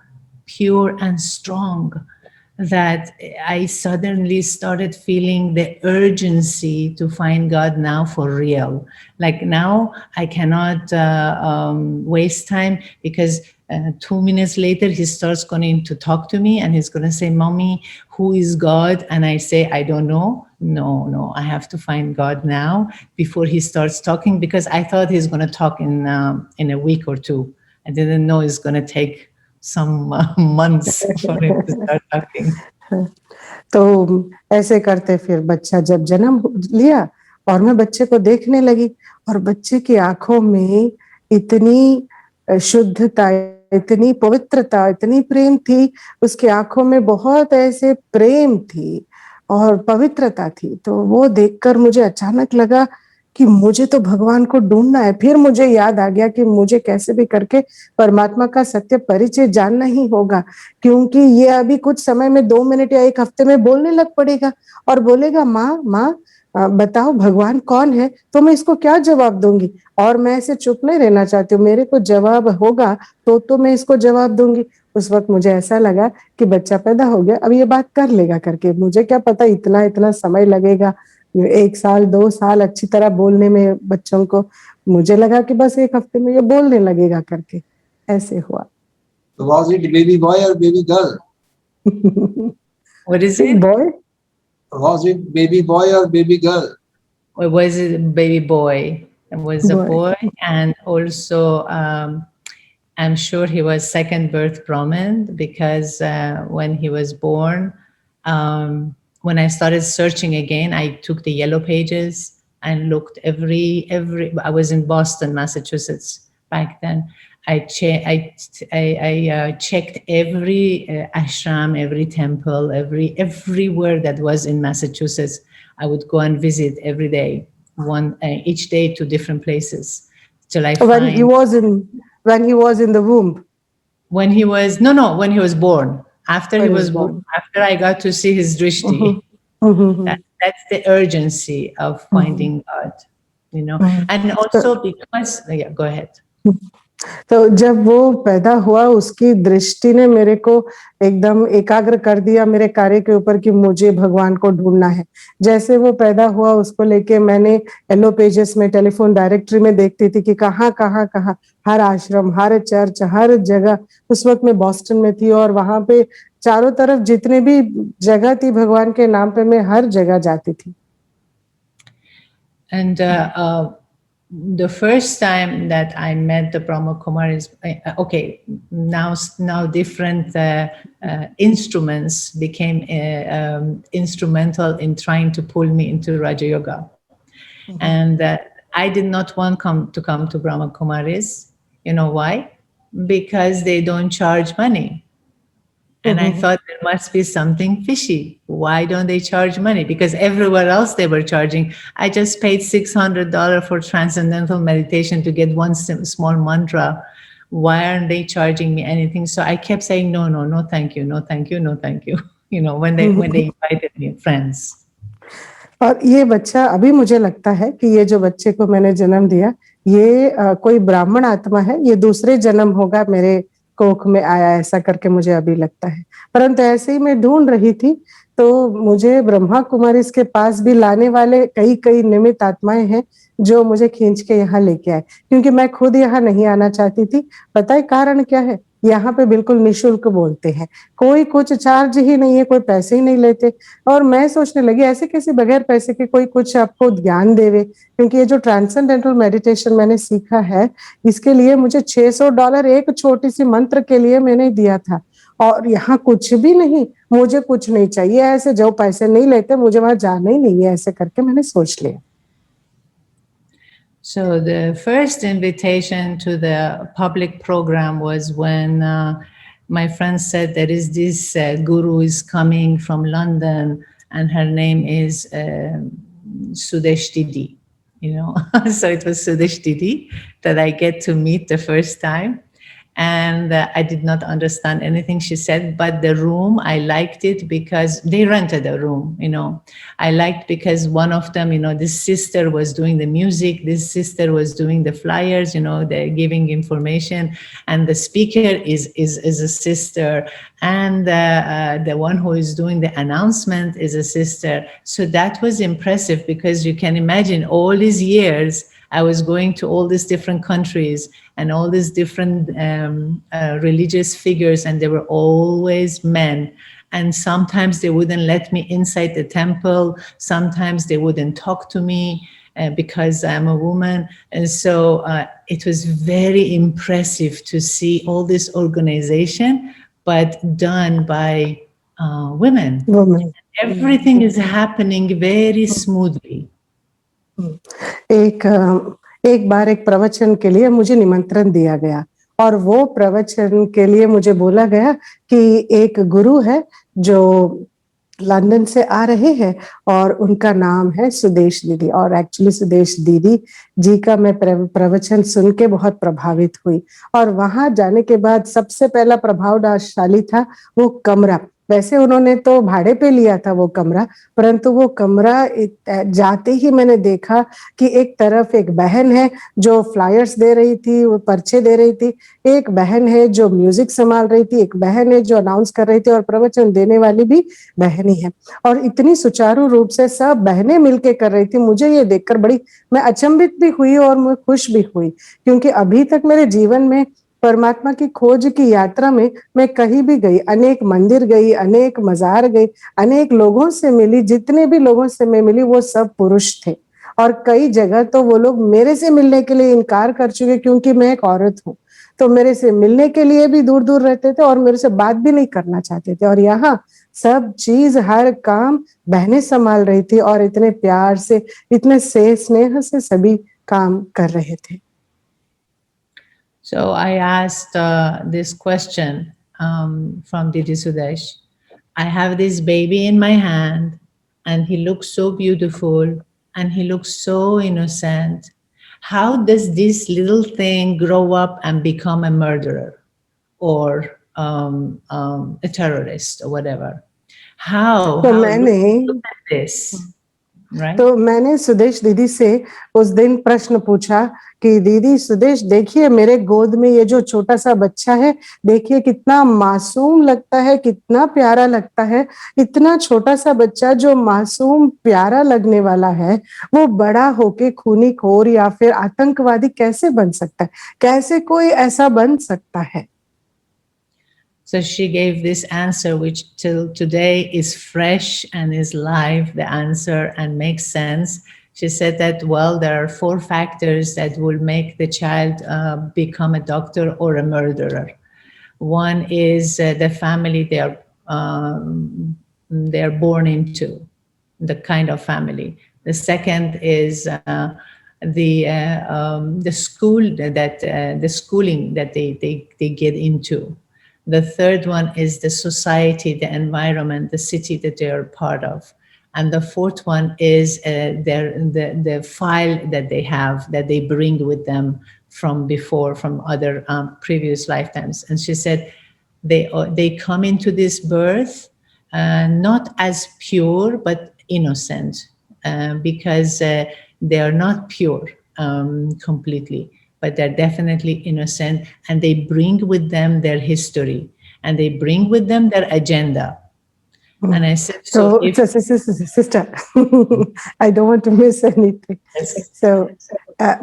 pure and strong that I suddenly started feeling the urgency to find God now for real. Like now, I cannot waste time, because 2 minutes later, he starts going to talk to me and he's going to say, Mommy, who is God? And I say, I don't know. No, I have to find God now before he starts talking, because I thought he's going to talk in a week or two. I didn't know it's going to take some months for him to start talking. तो ऐसे करते फिर बच्चा जब जन्म लिया और मैं बच्चे को देखने लगी, और बच्चे की आंखों में इतनी शुद्धता, इतनी पवित्रता, इतनी प्रेम थी, उसकी आंखों में बहुत ऐसे प्रेम थी और पवित्रता थी। तो वो देखकर मुझे अचानक लगा कि मुझे तो भगवान को ढूंढना है। फिर मुझे याद आ गया कि मुझे कैसे भी करके परमात्मा का सत्य परिचय जानना ही होगा, क्योंकि ये अभी कुछ समय में 2 मिनट या 1 हफ्ते में बोलने लग पड़ेगा और बोलेगा, माँ बताओ भगवान कौन है? तो मैं इसको क्या जवाब दूंगी? और मैं ऐसे चुप नहीं रहना चाहती हूँ, मेरे को जवाब होगा तो मैं इसको जवाब दूंगी। उस वक्त मुझे ऐसा लगा कि बच्चा पैदा हो गया, अब ये बात कर लेगा करके। मुझे क्या पता इतना समय लगेगा, 1 साल 2 साल अच्छी तरह बोलने में बच्चों को। मुझे लगा कि बस 1 हफ्ते में ये बोलने लगेगा करके। ऐसे हुआ। So was it baby boy or baby girl? What is it? Boy? Was it baby boy or baby girl? Or was it a baby boy? It was a Boy. boy, and also I'm sure he was second birth Brahmin, because when he was born, when I started searching again, I took the yellow pages and looked every. I was in Boston, Massachusetts back then. I checked every ashram, every temple, everywhere that was in Massachusetts. I would go and visit every day, each day to different places, till I When he was in the womb. when he was born. After he Praise was born, God. after I got to see his drishti, Mhm. Mhm. that's the urgency of Mhm. finding God, you know. Mhm. And So, also because, yeah, go ahead. तो जब वो पैदा हुआ उसकी दृष्टि ने मेरे को एकदम एकाग्र कर दिया मेरे कार्य के ऊपर कि मुझे भगवान को ढूंढना है। जैसे वो पैदा हुआ उसको लेके मैंने येलो पेजेस में टेलीफोन डायरेक्टरी में देखती थी कि कहाँ हर आश्रम, हर चर्च, हर जगह। उस वक्त मैं बॉस्टन में थी और वहां पे चारों तरफ जितने भी जगह थी भगवान के नाम पे मैं हर जगह जाती थी। And the first time that I met the Brahma Kumaris, okay, now different instruments became instrumental in trying to pull me into Raja Yoga. And I did not want to come to Brahma Kumaris. You know why? Because they don't charge money. And I thought there must be something fishy. Why don't they charge money? Because everywhere else they were charging. I just paid $600 for transcendental meditation to get one small mantra. Why aren't they charging me anything? So I kept saying, no, no, no, thank you, no, thank you, no, thank you. You know, when they invited me, friends. और ये बच्चा अभी मुझे लगता है कि ये जो बच्चे को मैंने जन्म दिया ये कोई ब्राह्मण आत्मा है, ये दूसरे जन्म होगा मेरे कोख में आया, ऐसा करके मुझे अभी लगता है। परंतु ऐसे ही मैं ढूंढ रही थी तो मुझे ब्रह्मा कुमारी के पास भी लाने वाले कई कई निमित्त आत्माएं हैं जो मुझे खींच के यहाँ लेके आए, क्योंकि मैं खुद यहाँ नहीं आना चाहती थी। पता है कारण क्या है? यहाँ पे बिल्कुल निशुल्क बोलते हैं, कोई कुछ चार्ज ही नहीं है, कोई पैसे ही नहीं लेते। और मैं सोचने लगी ऐसे कैसे बगैर पैसे के कोई कुछ आपको ज्ञान देवे, क्योंकि ये जो ट्रांसेंडेंटल मेडिटेशन मैंने सीखा है इसके लिए मुझे $600 एक छोटी सी मंत्र के लिए मैंने दिया था। और यहाँ कुछ भी नहीं, मुझे कुछ नहीं चाहिए, ऐसे जो पैसे नहीं लेते मुझे वहां जाना ही नहीं है, ऐसे करके मैंने सोच लिया। So the first invitation to the public program was when my friend said there is this guru is coming from London and her name is Sudesh Didi, you know. So it was Sudesh Didi that I get to meet the first time. And I did not understand anything she said, but the room, I liked it because they rented a room, you know. I liked because one of them, you know, this sister was doing the music, this sister was doing the flyers, you know, they're giving information, and the speaker is a sister, and the one who is doing the announcement is a sister. So that was impressive because you can imagine all these years I was going to all these different countries and all these different religious figures, and they were always men. And sometimes they wouldn't let me inside the temple. Sometimes they wouldn't talk to me because I'm a woman. And so it was very impressive to see all this organization, but done by women. Everything is happening very smoothly. एक बार एक प्रवचन के लिए मुझे निमंत्रण दिया गया और वो प्रवचन के लिए मुझे बोला गया कि एक गुरु है जो लंदन से आ रहे हैं और उनका नाम है सुदेश दीदी। और एक्चुअली सुदेश दीदी जी का मैं प्रवचन सुन के बहुत प्रभावित हुई। और वहां जाने के बाद सबसे पहला प्रभावशाली था वो कमरा। वैसे उन्होंने तो भाड़े पे लिया था वो कमरा, परंतु वो कमरा जाते ही मैंने देखा कि एक तरफ एक बहन है जो फ्लायर्स दे रही थी, वो पर्चे दे रही थी, एक बहन है जो म्यूजिक संभाल रही थी, एक बहन है जो अनाउंस कर रही थी और प्रवचन देने वाली भी बहन ही है। और इतनी सुचारू रूप से सब बहनें मिलके कर रही थी। मुझे ये देखकर बड़ी मैं अचंभित भी हुई और मैं खुश भी हुई, क्योंकि अभी तक मेरे जीवन में परमात्मा की खोज की यात्रा में मैं कहीं भी गई, अनेक मंदिर गई, अनेक मजार गई, अनेक लोगों से मिली, जितने भी लोगों से मैं मिली वो सब पुरुष थे। और कई जगह तो वो लोग मेरे से मिलने के लिए इनकार कर चुके क्योंकि मैं एक औरत हूँ, तो मेरे से मिलने के लिए भी दूर दूर रहते थे और मेरे से बात भी नहीं करना चाहते थे। और यहाँ सब चीज हर काम बहनें संभाल रही थी और इतने प्यार से, इतने स्नेह से सभी काम कर रहे थे। So I asked this question from Didi Sudesh. I have this baby in my hand and he looks so beautiful and he looks so innocent. How does this little thing grow up and become a murderer or a terrorist or whatever. How तो look मैंने at this, right? तो मैंने सुदेश दीदी से उस दिन प्रश्न पूछा कि दीदी सुदेश देखिए मेरे गोद में ये जो छोटा सा बच्चा है, देखिए कितना मासूम लगता है, कितना प्यारा लगता है। इतना छोटा सा बच्चा जो मासूम प्यारा लगने वाला है, वो बड़ा होके खूनीखोर या फिर आतंकवादी कैसे बन सकता है? कैसे कोई ऐसा बन सकता है? So she gave this answer, which till today is fresh and is live, the answer, and makes sense. She said that, well, there are 4 factors that will make the child become a doctor or a murderer. One is the family they're born into, the kind of family. The second is the school the schooling that they get into. The third one is the society, the environment, the city that they are part of. And the fourth one is the file that they have, that they bring with them from before, from other previous lifetimes. And she said they come into this birth not as pure, but innocent, because they are not pure completely, but they're definitely innocent, and they bring with them their history, and they bring with them their agenda. And I said, so if sister, I don't want to miss anything. yes, So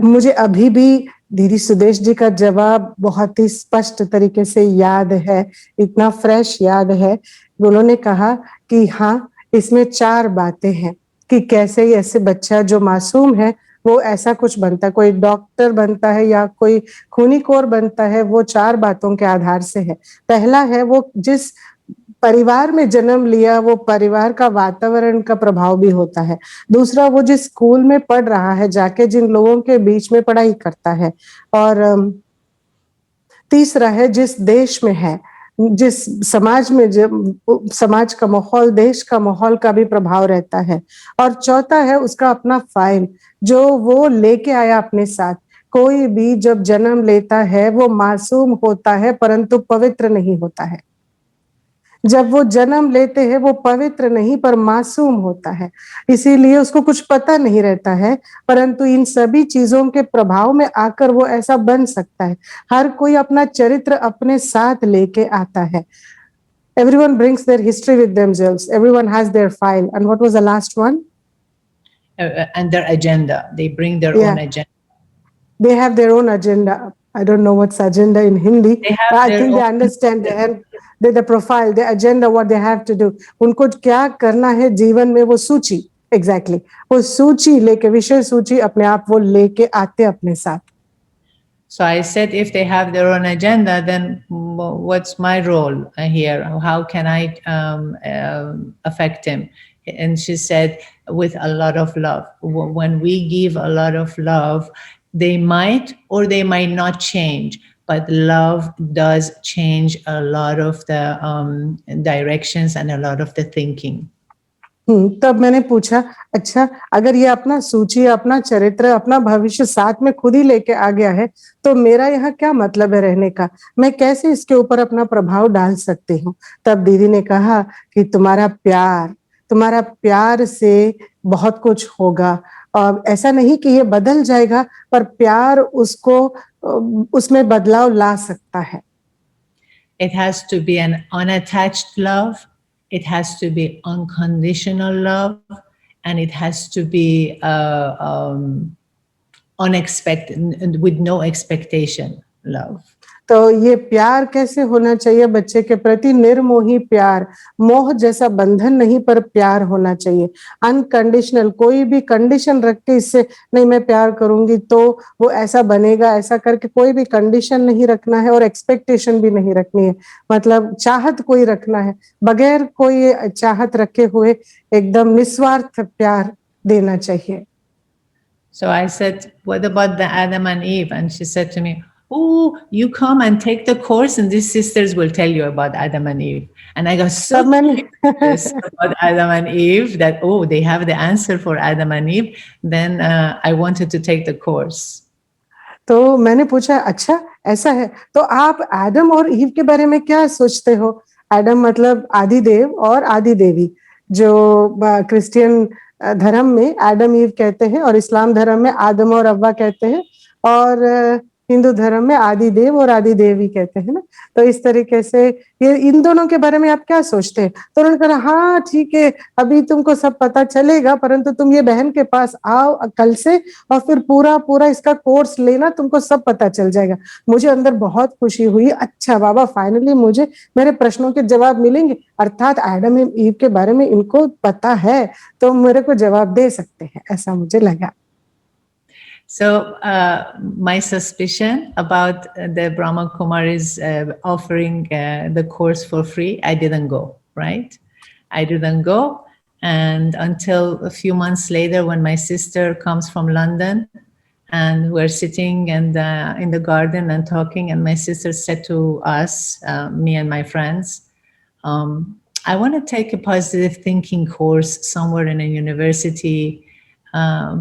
मुझे अभी भी दीदी सुदेश जी का जवाब बहुत ही स्पष्ट तरीके से याद है, इतना फ्रेश याद है। उन्होंने कहा कि हाँ, इसमें 4 बातें हैं कि कैसे ऐसे बच्चा जो मासूम है वो ऐसा कुछ बनता है, कोई डॉक्टर बनता है या कोई खूनीखोर बनता है, वो 4 बातों के आधार से है। पहला है वो जिस परिवार में जन्म लिया, वो परिवार का वातावरण का प्रभाव भी होता है। दूसरा, वो जिस स्कूल में पढ़ रहा है, जाके जिन लोगों के बीच में पढ़ाई करता है, और तीसरा है जिस देश में है, जिस समाज में समाज का माहौल, देश का माहौल का भी प्रभाव रहता है। और चौथा है उसका अपना फाइल जो वो लेके आया अपने साथ। कोई भी जब जन्म लेता है वो मासूम होता है परंतु पवित्र नहीं होता है। जब वो जन्म लेते हैं वो पवित्र नहीं पर मासूम होता है, इसीलिए उसको कुछ पता नहीं रहता है, परंतु इन सभी चीजों के प्रभाव में आकर वो ऐसा बन सकता है। हर कोई अपना चरित्र अपने साथ लेके आता है। Everyone brings their history with themselves. Everyone has their file. And what was the last one? And their agenda. They bring their own agenda. They have their own agenda. I don't know what's agenda in Hindi. I think they understand. They have the profile, the agenda, what they have to do. उनको क्या करना है जीवन में, वो सूची, exactly. वो सूची लेके, विषय सूची अपने आप वो लेके आते अपने साथ. So I said, if they have their own agenda, then what's my role here? How can I affect him? And she said, with a lot of love. When we give a lot of love, they might or they might not change, but love does change a lot of the directions and a lot of the thinking. तब मैंने पूछा, अच्छा अगर ये अपना सूची, अपना चरित्र, अपना भविष्य साथ में खुद ही लेके आ गया है, तो मेरा यहाँ क्या मतलब है रहने का? मैं कैसे इसके ऊपर अपना प्रभाव डाल सकती हूँ? तब दीदी ने कहा कि तुम्हारा प्यार से बहुत कुछ होगा। और ऐसा नहीं कि ये बदल जाएगा, पर प्यार उसको उसमें बदलाव ला सकता है। It has to be an unattached love. It has to be unconditional love, and it has to be unexpected, with no expectation love. तो ये प्यार कैसे होना चाहिए बच्चे के प्रति? निर्मोही प्यार, मोह जैसा बंधन नहीं, पर प्यार होना चाहिए अनकंडीशनल। कोई भी कंडीशन रख के इससे नहीं मैं प्यार करूंगी तो वो ऐसा बनेगा, ऐसा करके कोई भी कंडीशन नहीं रखना है और एक्सपेक्टेशन भी नहीं रखनी है। मतलब चाहत कोई रखना है, बगैर कोई चाहत रखे हुए एकदम निस्वार्थ प्यार देना चाहिए। So I said, what about the Adam and Eve? And she said to me, oh, you come and take the course and these sisters will tell you about Adam and Eve. And I got so curious about Adam and Eve that, oh, they have the answer for Adam and Eve. Then I wanted to take the course. तो मैंने पूछा अच्छा ऐसा है, तो आप Adam और ewe के बारे में क्या सोचते हो? एडम मतलब आदि देव और आदि देवी, जो क्रिश्चियन धर्म में एडम ईव कहते हैं और इस्लाम धर्म में आदम और अव्वा कहते हैं, और हिंदू धर्म में आदि देव और आदि देवी कहते हैं ना। तो इस तरीके से ये इन दोनों के बारे में आप क्या सोचते हैं? तो उन्होंने कहा हाँ ठीक है, अभी तुमको सब पता चलेगा, परंतु तुम ये बहन के पास आओ कल से और फिर पूरा पूरा इसका कोर्स लेना, तुमको सब पता चल जाएगा। मुझे अंदर बहुत खुशी हुई, अच्छा बाबा फाइनली मुझे मेरे प्रश्नों के जवाब मिलेंगे, अर्थात एडम एंड ईव के बारे में इनको पता है तो मेरे को जवाब दे सकते हैं, ऐसा मुझे लगा। So my suspicion about the Brahma Kumaris offering the course for free, I didn't go, right? I didn't go. And until a few months later, when my sister comes from London and we're sitting and in the garden and talking, and my sister said to us, me and my friends, I want to take a positive thinking course somewhere in a university,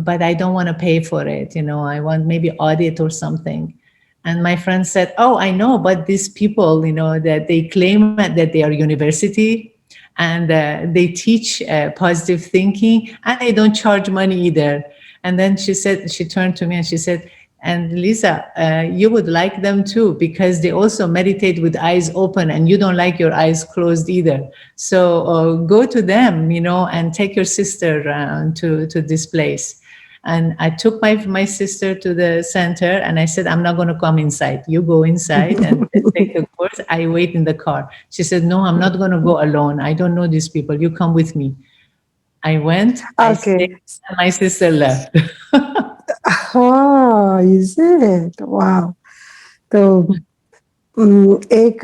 but I don't want to pay for it. You know, I want maybe audit or something. And my friend said, oh, I know, but these people, you know, that they claim that they are university and they teach positive thinking and they don't charge money either. And then she said, she turned to me and she said, and Lisa, you would like them too, because they also meditate with eyes open and you don't like your eyes closed either. So go to them, you know, and take your sister to this place. And I took my sister to the center and I said, I'm not going to come inside. You go inside and take the course. I wait in the car. She said, no, I'm not going to go alone. I don't know these people. You come with me. I went, I stayed, Okay. and my sister left. हाँ, is it? Wow. तो एक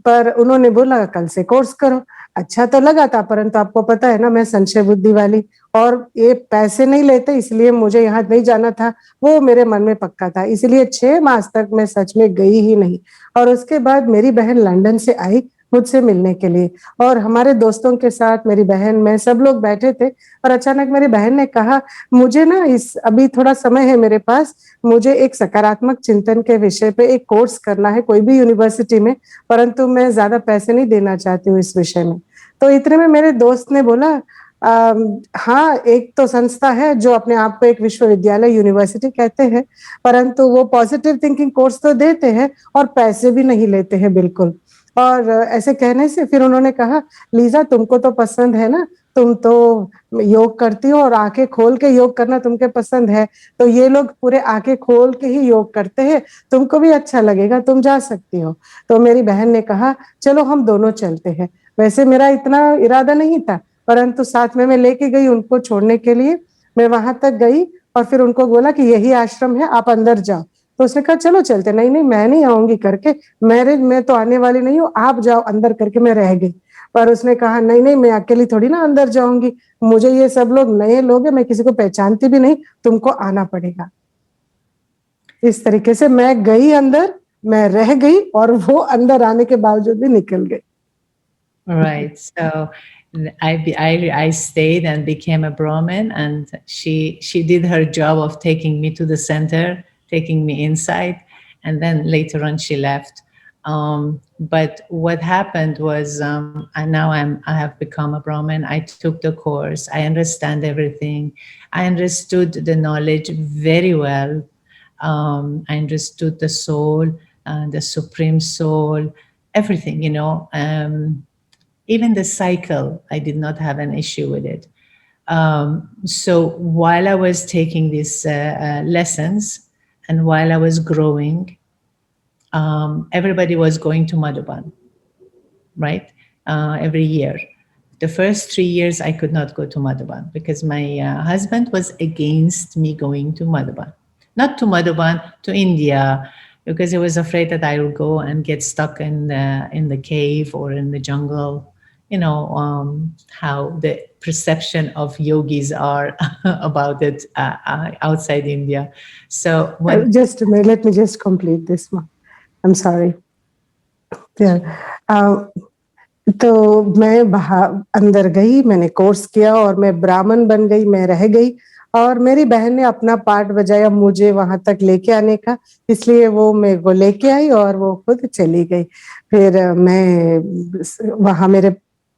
पर उन्होंने बोला कल से course करो, अच्छा तो लगा था, परंतु आपको पता है ना मैं संशय बुद्धि वाली, और ये पैसे नहीं लेते इसलिए मुझे यहाँ नहीं जाना था, वो मेरे मन में पक्का था, इसलिए 6 मास तक मैं सच में गई ही नहीं। और उसके बाद मेरी बहन लंदन से आई मुझसे मिलने के लिए, और हमारे दोस्तों के साथ मेरी बहन मैं सब लोग बैठे थे, और अचानक मेरी बहन ने कहा मुझे ना इस अभी थोड़ा समय है मेरे पास, मुझे एक सकारात्मक चिंतन के विषय पे एक कोर्स करना है कोई भी यूनिवर्सिटी में, परंतु मैं ज्यादा पैसे नहीं देना चाहती हूँ इस विषय में। तो इतने में मेरे दोस्त ने बोला हाँ एक तो संस्था है जो अपने आप को एक विश्वविद्यालय यूनिवर्सिटी कहते हैं, परंतु वो पॉजिटिव थिंकिंग कोर्स तो देते हैं और पैसे भी नहीं लेते हैं बिल्कुल। और ऐसे कहने से फिर उन्होंने कहा लीजा तुमको तो पसंद है ना, तुम तो योग करती हो और आंखें खोल के योग करना तुमके पसंद है, तो ये लोग पूरे आंखें खोल के ही योग करते हैं, तुमको भी अच्छा लगेगा, तुम जा सकती हो। तो मेरी बहन ने कहा चलो हम दोनों चलते हैं। वैसे मेरा इतना इरादा नहीं था, परंतु साथ में मैं लेके गई उनको छोड़ने के लिए, मैं वहां तक गई और फिर उनको बोला कि यही आश्रम है आप अंदर जाओ। तो उसने कहा चलो चलते, नहीं नहीं मैं नहीं आऊंगी करके, मैं तो आने वाली नहीं हूँ, आप जाओ अंदर करके, मैं रह गई। पर उसने कहा नहीं नहीं मैं अकेली थोड़ी ना अंदर जाऊंगी, मुझे ये सब लोग नए लोग हैं, मैं किसी को पहचानती भी नहीं, तुमको आना पड़ेगा। इस तरीके से मैं गई अंदर, मैं रह गई और वो अंदर आने के बावजूद भी निकल गई। Right. So I stayed and became a Brahmin, and she did her job of taking me to the center, taking me inside, and then later on she left. But what happened was, and now I have become a Brahmin. I took the course. I understand everything. I understood the knowledge very well. I understood the soul, the supreme soul, everything. You know. Even the cycle, I did not have an issue with it. So while I was taking these lessons and while I was growing, everybody was going to Madhuban, right? Every year. The first 3 years, I could not go to Madhuban because my husband was against me going to Madhuban. Not to Madhuban, to India, because he was afraid that I would go and get stuck in the cave or in the jungle. You know, how the perception of yogis are about it outside India. So when Just a minute, let me just complete this one. I'm sorry. Yeah. तो मैं बाहर अंदर गई, मैंने course किया और मैं ब्राह्मण बन गई, मैं रह गई और मेरी बहन ने अपना पार्ट बजाया मुझे वहां तक लेके आने का, इसलिए वो मेरे को लेके आई और वो खुद चली गई। फिर मैं वहां मेरे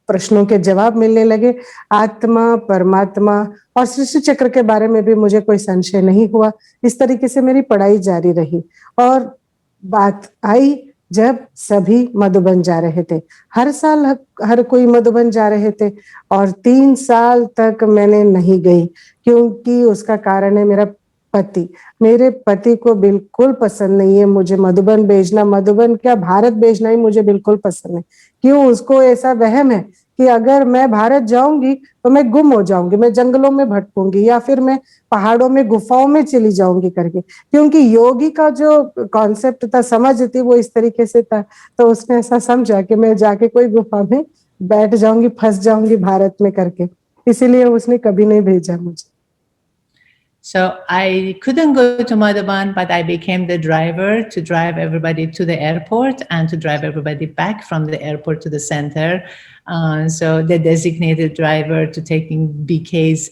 प्रश्नों के जवाब मिलने लगे, आत्मा, परमात्मा और सृष्टि चक्र के बारे में भी मुझे कोई संशय नहीं हुआ। इस तरीके से मेरी पढ़ाई जारी रही और बात आई जब सभी मधुबन जा रहे थे। हर साल हर कोई मधुबन जा रहे थे और 3 साल तक मैंने नहीं गई, क्योंकि उसका कारण है मेरा पति। मेरे पति को बिल्कुल पसंद नहीं है मुझे मधुबन भेजना, मधुबन क्या भारत भेजना ही मुझे बिल्कुल पसंद नहीं। क्यों? उसको ऐसा वहम है कि अगर मैं भारत जाऊंगी तो मैं गुम हो जाऊंगी, मैं जंगलों में भटकूंगी या फिर मैं पहाड़ों में गुफाओं में चली जाऊंगी करके, क्योंकि योगी का जो कॉन्सेप्ट था, समझ थी, वो इस तरीके से था। तो उसने ऐसा समझा कि मैं जाके कोई गुफा में बैठ जाऊंगी, फंस जाऊंगी भारत में करके, इसीलिए उसने कभी नहीं भेजा मुझे। So I couldn't go to Madhuban, but I became the driver to drive everybody to the airport and to drive everybody back from the airport to the center. So the designated driver to taking BKs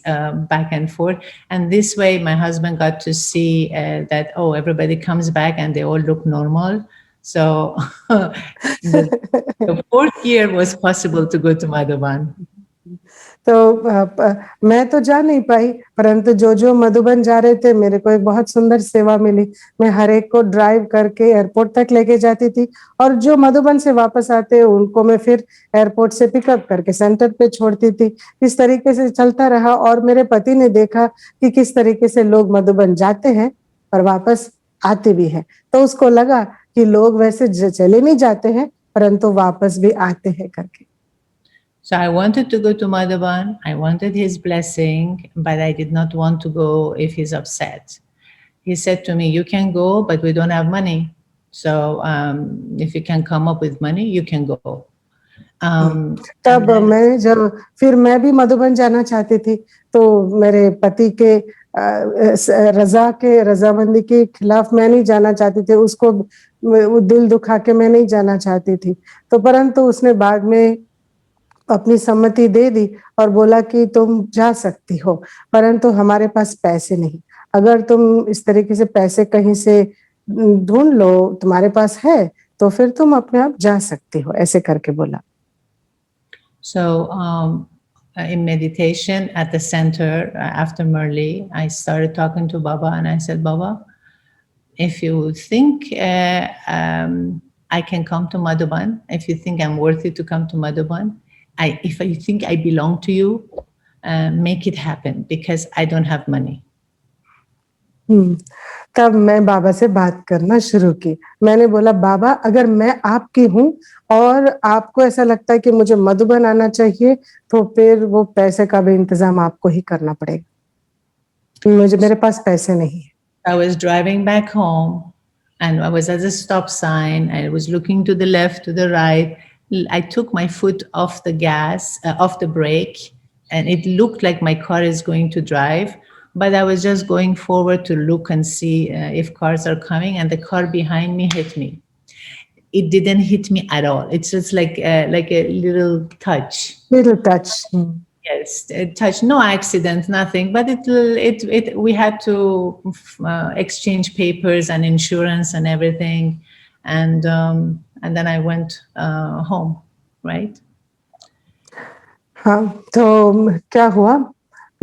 back and forth. And this way my husband got to see that, oh, everybody comes back and they all look normal. So the fourth year was possible to go to Madhuban. तो मैं तो जा नहीं पाई, परंतु जो जो मधुबन जा रहे थे मेरे को एक बहुत सुंदर सेवा मिली। मैं हर एक को ड्राइव करके एयरपोर्ट तक लेके जाती थी और जो मधुबन से वापस आते उनको मैं फिर एयरपोर्ट से पिकअप करके सेंटर पे छोड़ती थी। इस तरीके से चलता रहा और मेरे पति ने देखा कि किस तरीके से लोग मधुबन जाते हैं और वापस आते भी हैं, तो उसको लगा कि लोग वैसे चले नहीं जाते हैं परंतु वापस भी आते हैं करके। So I wanted to go to Madhuban. I wanted his blessing, but I did not want to go if he's upset. He said to me, "You can go, but we don't have money. So if you can come up with money, you can go." तब मैं जब फिर मैं भी मधुबन जाना चाहती थी, तो मेरे पति के रजामंदी के खिलाफ मैं नहीं जाना चाहती थी, उसको दिल दुखा के मैं नहीं जाना चाहती थी। तो परंतु उसने बाद में अपनी सम्मति दे दी और बोला कि तुम जा सकती हो, परंतु हमारे पास पैसे नहीं। अगर तुम इस तरीके से पैसे कहीं से ढूंढ लो, तुम्हारे पास है, तो फिर तुम अपने आप जा सकती हो, ऐसे करके बोला। So in meditation at the center after Murli, I started talking to Baba and I said, Baba, if you think I can come to Madhuban, if you think I'm worthy to come to Madhuban, if you think I belong to you, make it happen because I don't have money. तब मैं बाबा से बात करना शुरू की। मैंने बोला, बाबा अगर मैं आपकी हूँ और आपको ऐसा लगता है कि मुझे मधुबन आना चाहिए, तो फिर वो पैसे का भी इंतजाम आपको ही करना पड़ेगा। मेरे पास पैसे नहीं है। I was driving back home and I was at the stop sign. I was looking to the left, to the right. I took my foot off the gas, off the brake, and it looked like my car is going to drive. But I was just going forward to look and see if cars are coming, and the car behind me hit me. It didn't hit me at all. It's just like a little touch. Little touch. Yes, a touch. No accident, nothing. But we had to exchange papers and insurance and everything, and then I went home. Right? हाँ, तो क्या हुआ?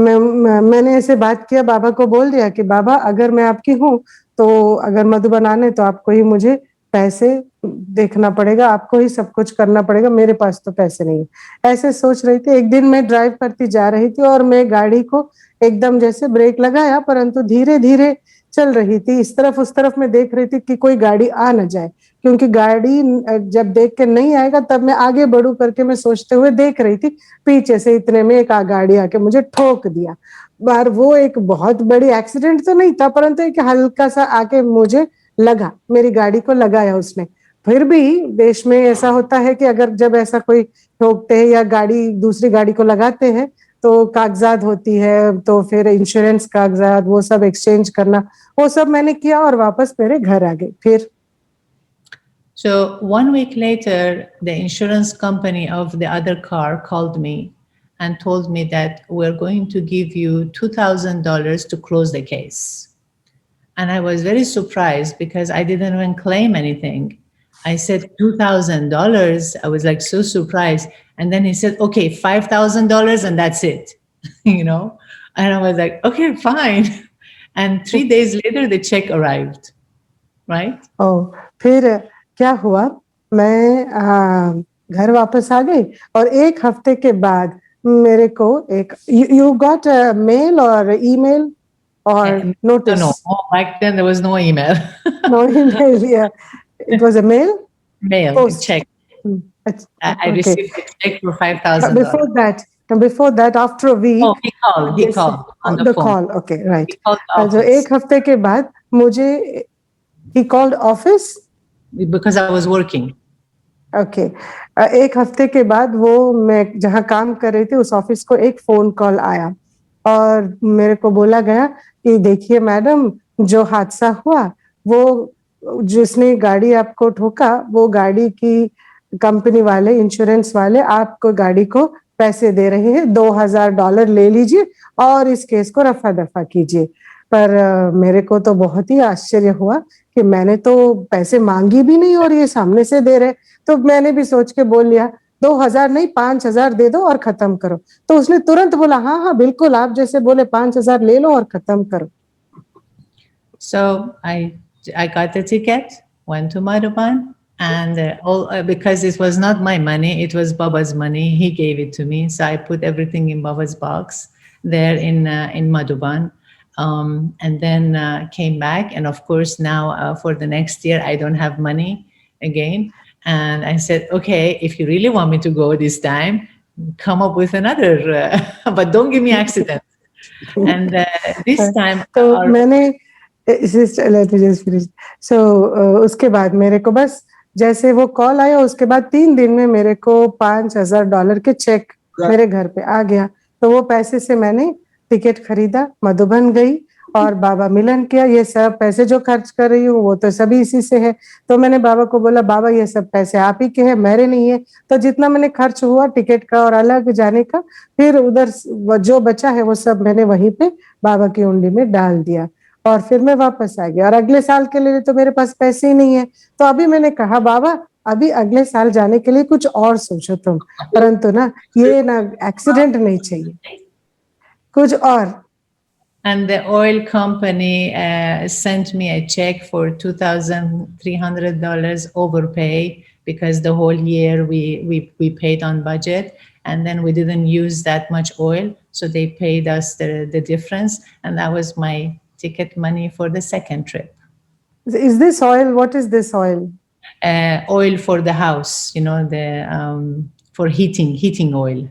मैंने ऐसे बात किया, बाबा को बोल दिया कि बाबा अगर मैं आपकी हूँ तो अगर मधुबन आने तो आपको ही मुझे पैसे देखना पड़ेगा, आपको ही सब कुछ करना पड़ेगा, मेरे पास तो पैसे नहीं है। ऐसे सोच रही थी। एक दिन मैं ड्राइव करती जा रही थी और मैं गाड़ी को एकदम जैसे ब्रेक लगाया, परंतु धीरे धीरे चल रही थी। इस तरफ उस तरफ मैं देख रही थी कि कोई गाड़ी आ न जाए, क्योंकि गाड़ी जब देख के नहीं आएगा तब मैं आगे बढ़ू करके मैं सोचते हुए देख रही थी। पीछे से इतने में एक गाड़ी आके मुझे ठोक दिया। बार वो एक बहुत बड़ी एक्सीडेंट तो नहीं था, परंतु एक हल्का सा आके मुझे लगा, मेरी गाड़ी को लगाया उसने। फिर भी देश में ऐसा होता है कि अगर जब ऐसा कोई ठोकते हैं या गाड़ी दूसरी गाड़ी को लगाते हैं तो कागजात होती है, तो फिर इंश्योरेंस कागजात वो सब एक्सचेंज करना, वो सब मैंने किया और वापस मेरे घर आ गई। फिर So 1 week later, the insurance company of the other car called me and told me that we're going to give you $2,000 to close the case. And I was very surprised because I didn't even claim anything. I said $2,000. I was like so surprised. And then he said, okay, $5,000 and that's it, you know? And I was like, okay, fine. And 3 days later, the check arrived, right? ओ फिर क्या हुआ, मैं घर वापस आ गई और एक हफ्ते के बाद मेरे को एक यू गॉट मेल और ईमेल और No, notice? no. Back then there was no email. No email, yeah. It was a mail? Mail, Post. check. I Okay. received a check for But $5,000. before that, after a week, Oh, he called on the phone. call, okay, right. He called the जो office एक हफ्ते के बाद मुझे he called office? because I was working. Okay एक हफ्ते के बाद वो मैं जहाँ काम कर रही थी उस ऑफिस को एक फोन कॉल आया और मेरे को बोला गया कि देखिए मैडम, जो हादसा हुआ वो जिसने गाड़ी आपको ठोका वो गाड़ी की कंपनी वाले, इंश्योरेंस वाले आपको गाड़ी को पैसे दे रहे हैं, $2,000 ले लीजिए और इस केस को रफा दफा कीजिए। पर मेरे को तो बहुत ही आश्चर्य हुआ कि मैंने तो पैसे मांगी भी नहीं और ये सामने से दे रहे। तो मैंने भी सोच के बोल लिया 2,000 नहीं 5,000 दे दो और खत्म करो। तो उसने तुरंत बोला हाँ हाँ बिल्कुल, आप जैसे बोले 5,000 ले लो और खत्म करो। So I got the ticket, went to Madhuban, and because it was not my money, it was Baba's money. He gave it to me, so I put everything in Baba's box there in Madhuban, and then came back. And of course, now for the next year, I don't have money again. And I said, okay, if you really want me to go this time, come up with another, but don't give me accidents. And this time, तो मैंने let me just finish. So उसके बाद मेरे को बस जैसे वो call आया उसके बाद 3 दिन में मेरे को $5,000 के चेक मेरे घर पे आ गया। तो वो पैसे से मैंने टिकट खरीदा, मधुबन गई और बाबा मिलन किया। ये सब पैसे जो खर्च कर रही हूँ वो तो सभी इसी से है। तो मैंने बाबा को बोला बाबा ये सब पैसे आप ही के हैं, मेरे नहीं है। तो जितना मैंने खर्च हुआ टिकट का और अलग जाने का, फिर उधर जो बचा है वो सब मैंने वहीं पे बाबा की उंडी में डाल दिया और फिर मैं वापस आ गया। और अगले साल के लिए तो मेरे पास पैसे ही नहीं है। तो अभी मैंने कहा बाबा अभी अगले साल जाने के लिए कुछ और सोचो तुम, परंतु ना ये ना एक्सीडेंट नहीं चाहिए, कुछ और। And the oil company sent me a check for $2,300 overpay because the whole year we paid on budget, and then we didn't use that much oil, so they paid us the difference, and that was my ticket money for the second trip. Is this oil? What is this oil? Oil for the house, the for heating oil.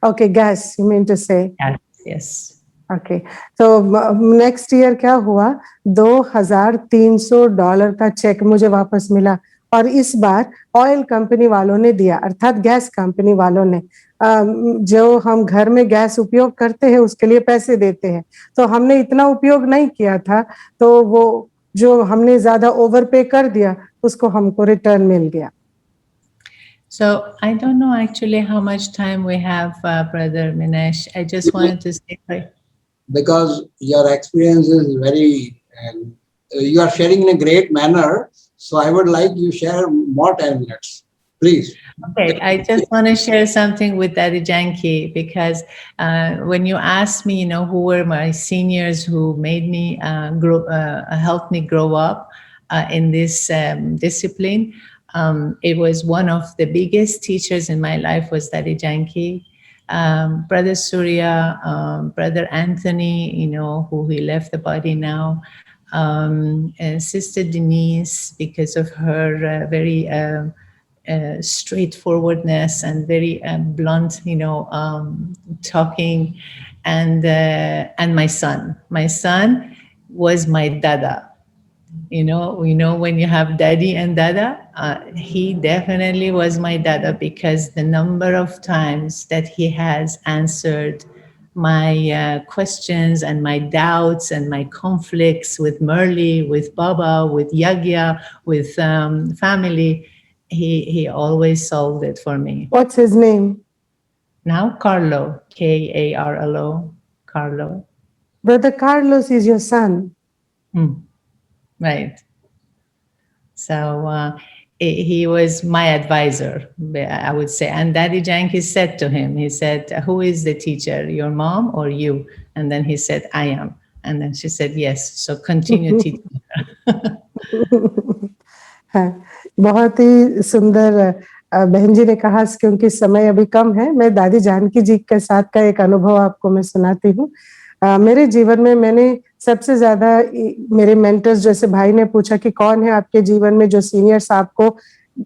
Okay, gas, you mean to say? Yes. Okay, तो next year क्या हुआ, $2,300 का check मुझे वापस मिला और इस बार oil company वालों ने दिया, अर्थात गैस कंपनी वालों ने। जो हम घर में गैस उपयोग करते हैं उसके लिए पैसे देते हैं, तो हमने इतना उपयोग नहीं किया था, तो वो जो हमने ज्यादा ओवर पे कर दिया उसको हमको रिटर्न मिल गया। So I don't know actually how much time we have, Brother Minesh. I just wanted to say, because your experience is very, you are sharing in a great manner. So I would like you share more 10 minutes, please. Okay, I just want to share something with Daddy Janki because when you asked me, who were my seniors who made me helped me grow up in this discipline, it was one of the biggest teachers in my life was Daddy Janki. Brother Surya, Brother Anthony, who he left the body now, and Sister Denise, because of her very straightforwardness and very blunt, talking, and my son. My son was my dada. When you have daddy and dada, he definitely was my dada because the number of times that he has answered my questions and my doubts and my conflicts with Murli, with Baba, with Yagya, with family, he always solved it for me. What's his name? Now Carlo, Karlo, Carlo. Brother Carlos is your son. Right. So he was my advisor, I would say. And Daddy Yankee said to him, he said, who is the teacher, your mom or you? And then he said, I am. And then she said, yes, so continue teaching her. हाँ, बहुत ही सुंदर बहन जी ने कहा, क्योंकि समय अभी कम है, मैं दादी जानकी जी के साथ का एक अनुभव आपको मैं सुनाती हूँ। मेरे जीवन में मैंने सबसे ज्यादा मेरे मेंटर्स जैसे भाई ने पूछा कि कौन है आपके जीवन में जो सीनियर्स आपको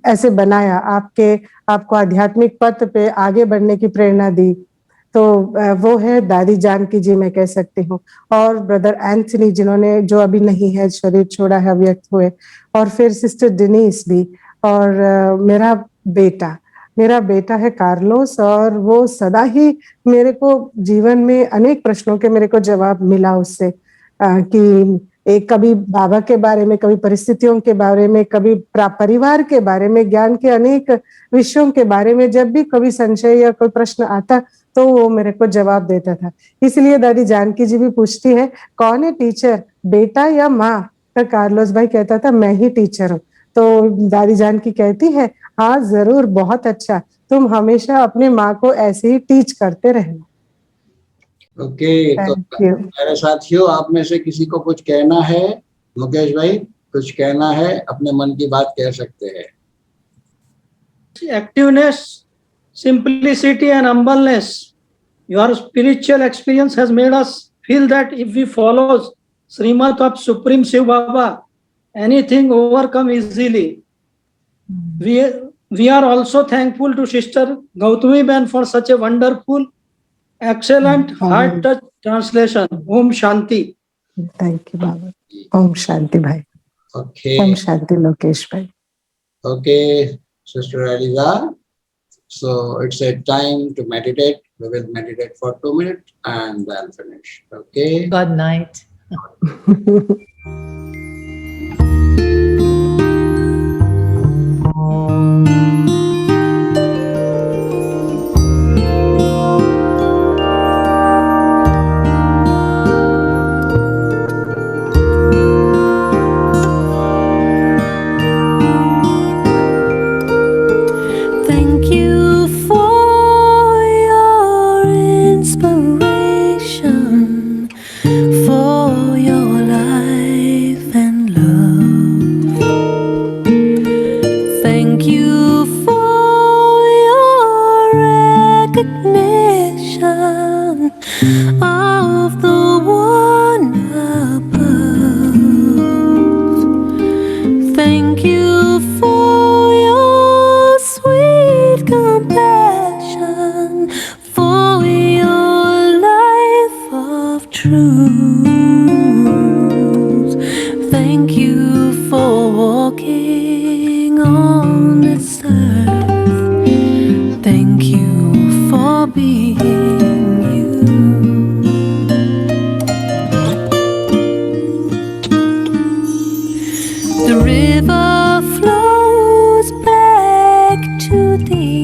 ऐसे बनाया, आपको आध्यात्मिक पथ पे आगे बढ़ने की प्रेरणा दी, तो वो है दादी जानकी जी, मैं कह सकती हूँ। और ब्रदर एंथनी जिन्होंने, जो अभी नहीं है, शरीर छोड़ा है, व्यक्त हुए, और फिर सिस्टर डिनीस भी, और मेरा बेटा है कार्लोस, और वो सदा ही मेरे को जीवन में अनेक प्रश्नों के मेरे को जवाब मिला उससे, कि एक कभी बाबा के बारे में, कभी परिस्थितियों के बारे में, कभी परिवार के बारे में, ज्ञान के अनेक विषयों के बारे में जब भी कभी संशय या कोई प्रश्न आता तो वो मेरे को जवाब देता था। इसलिए दादी जानकी जी भी पूछती है, कौन है टीचर, बेटा या माँ? तो कार्लोस भाई कहता था, मैं ही टीचर हूँ। तो दादी जानकी कहती है, हाँ जरूर, बहुत अच्छा, तुम हमेशा अपने माँ को ऐसे ही टीच करते रहना। ओके, तो मेरे साथियों, आप में से किसी को कुछ कहना है? मुकेश भाई, कुछ कहना है, अपने मन की बात कह सकते हैं। Activeness, simplicity and humbleness. Your spiritual experience has made us feel that if we follow Srimad of Supreme Shiv Baba, anything overcome easily. We are also thankful to Sister Gautami Ben for such a wonderful, excellent, heart touch translation. Om Shanti. Thank you, Baba. Om Shanti bhai. Okay. Om Shanti Lokesh bhai. Okay, Sister Eliza. So it's a time to meditate. We will meditate for 2 minutes and then finish. Okay. Good night. Thank you for your inspiration, for your life and love. Thank you for your recognition of the one above. Thank you for your sweet compassion, for your life of truth. Thank you for walking on this earth. Thank you for being you. The river flows back to the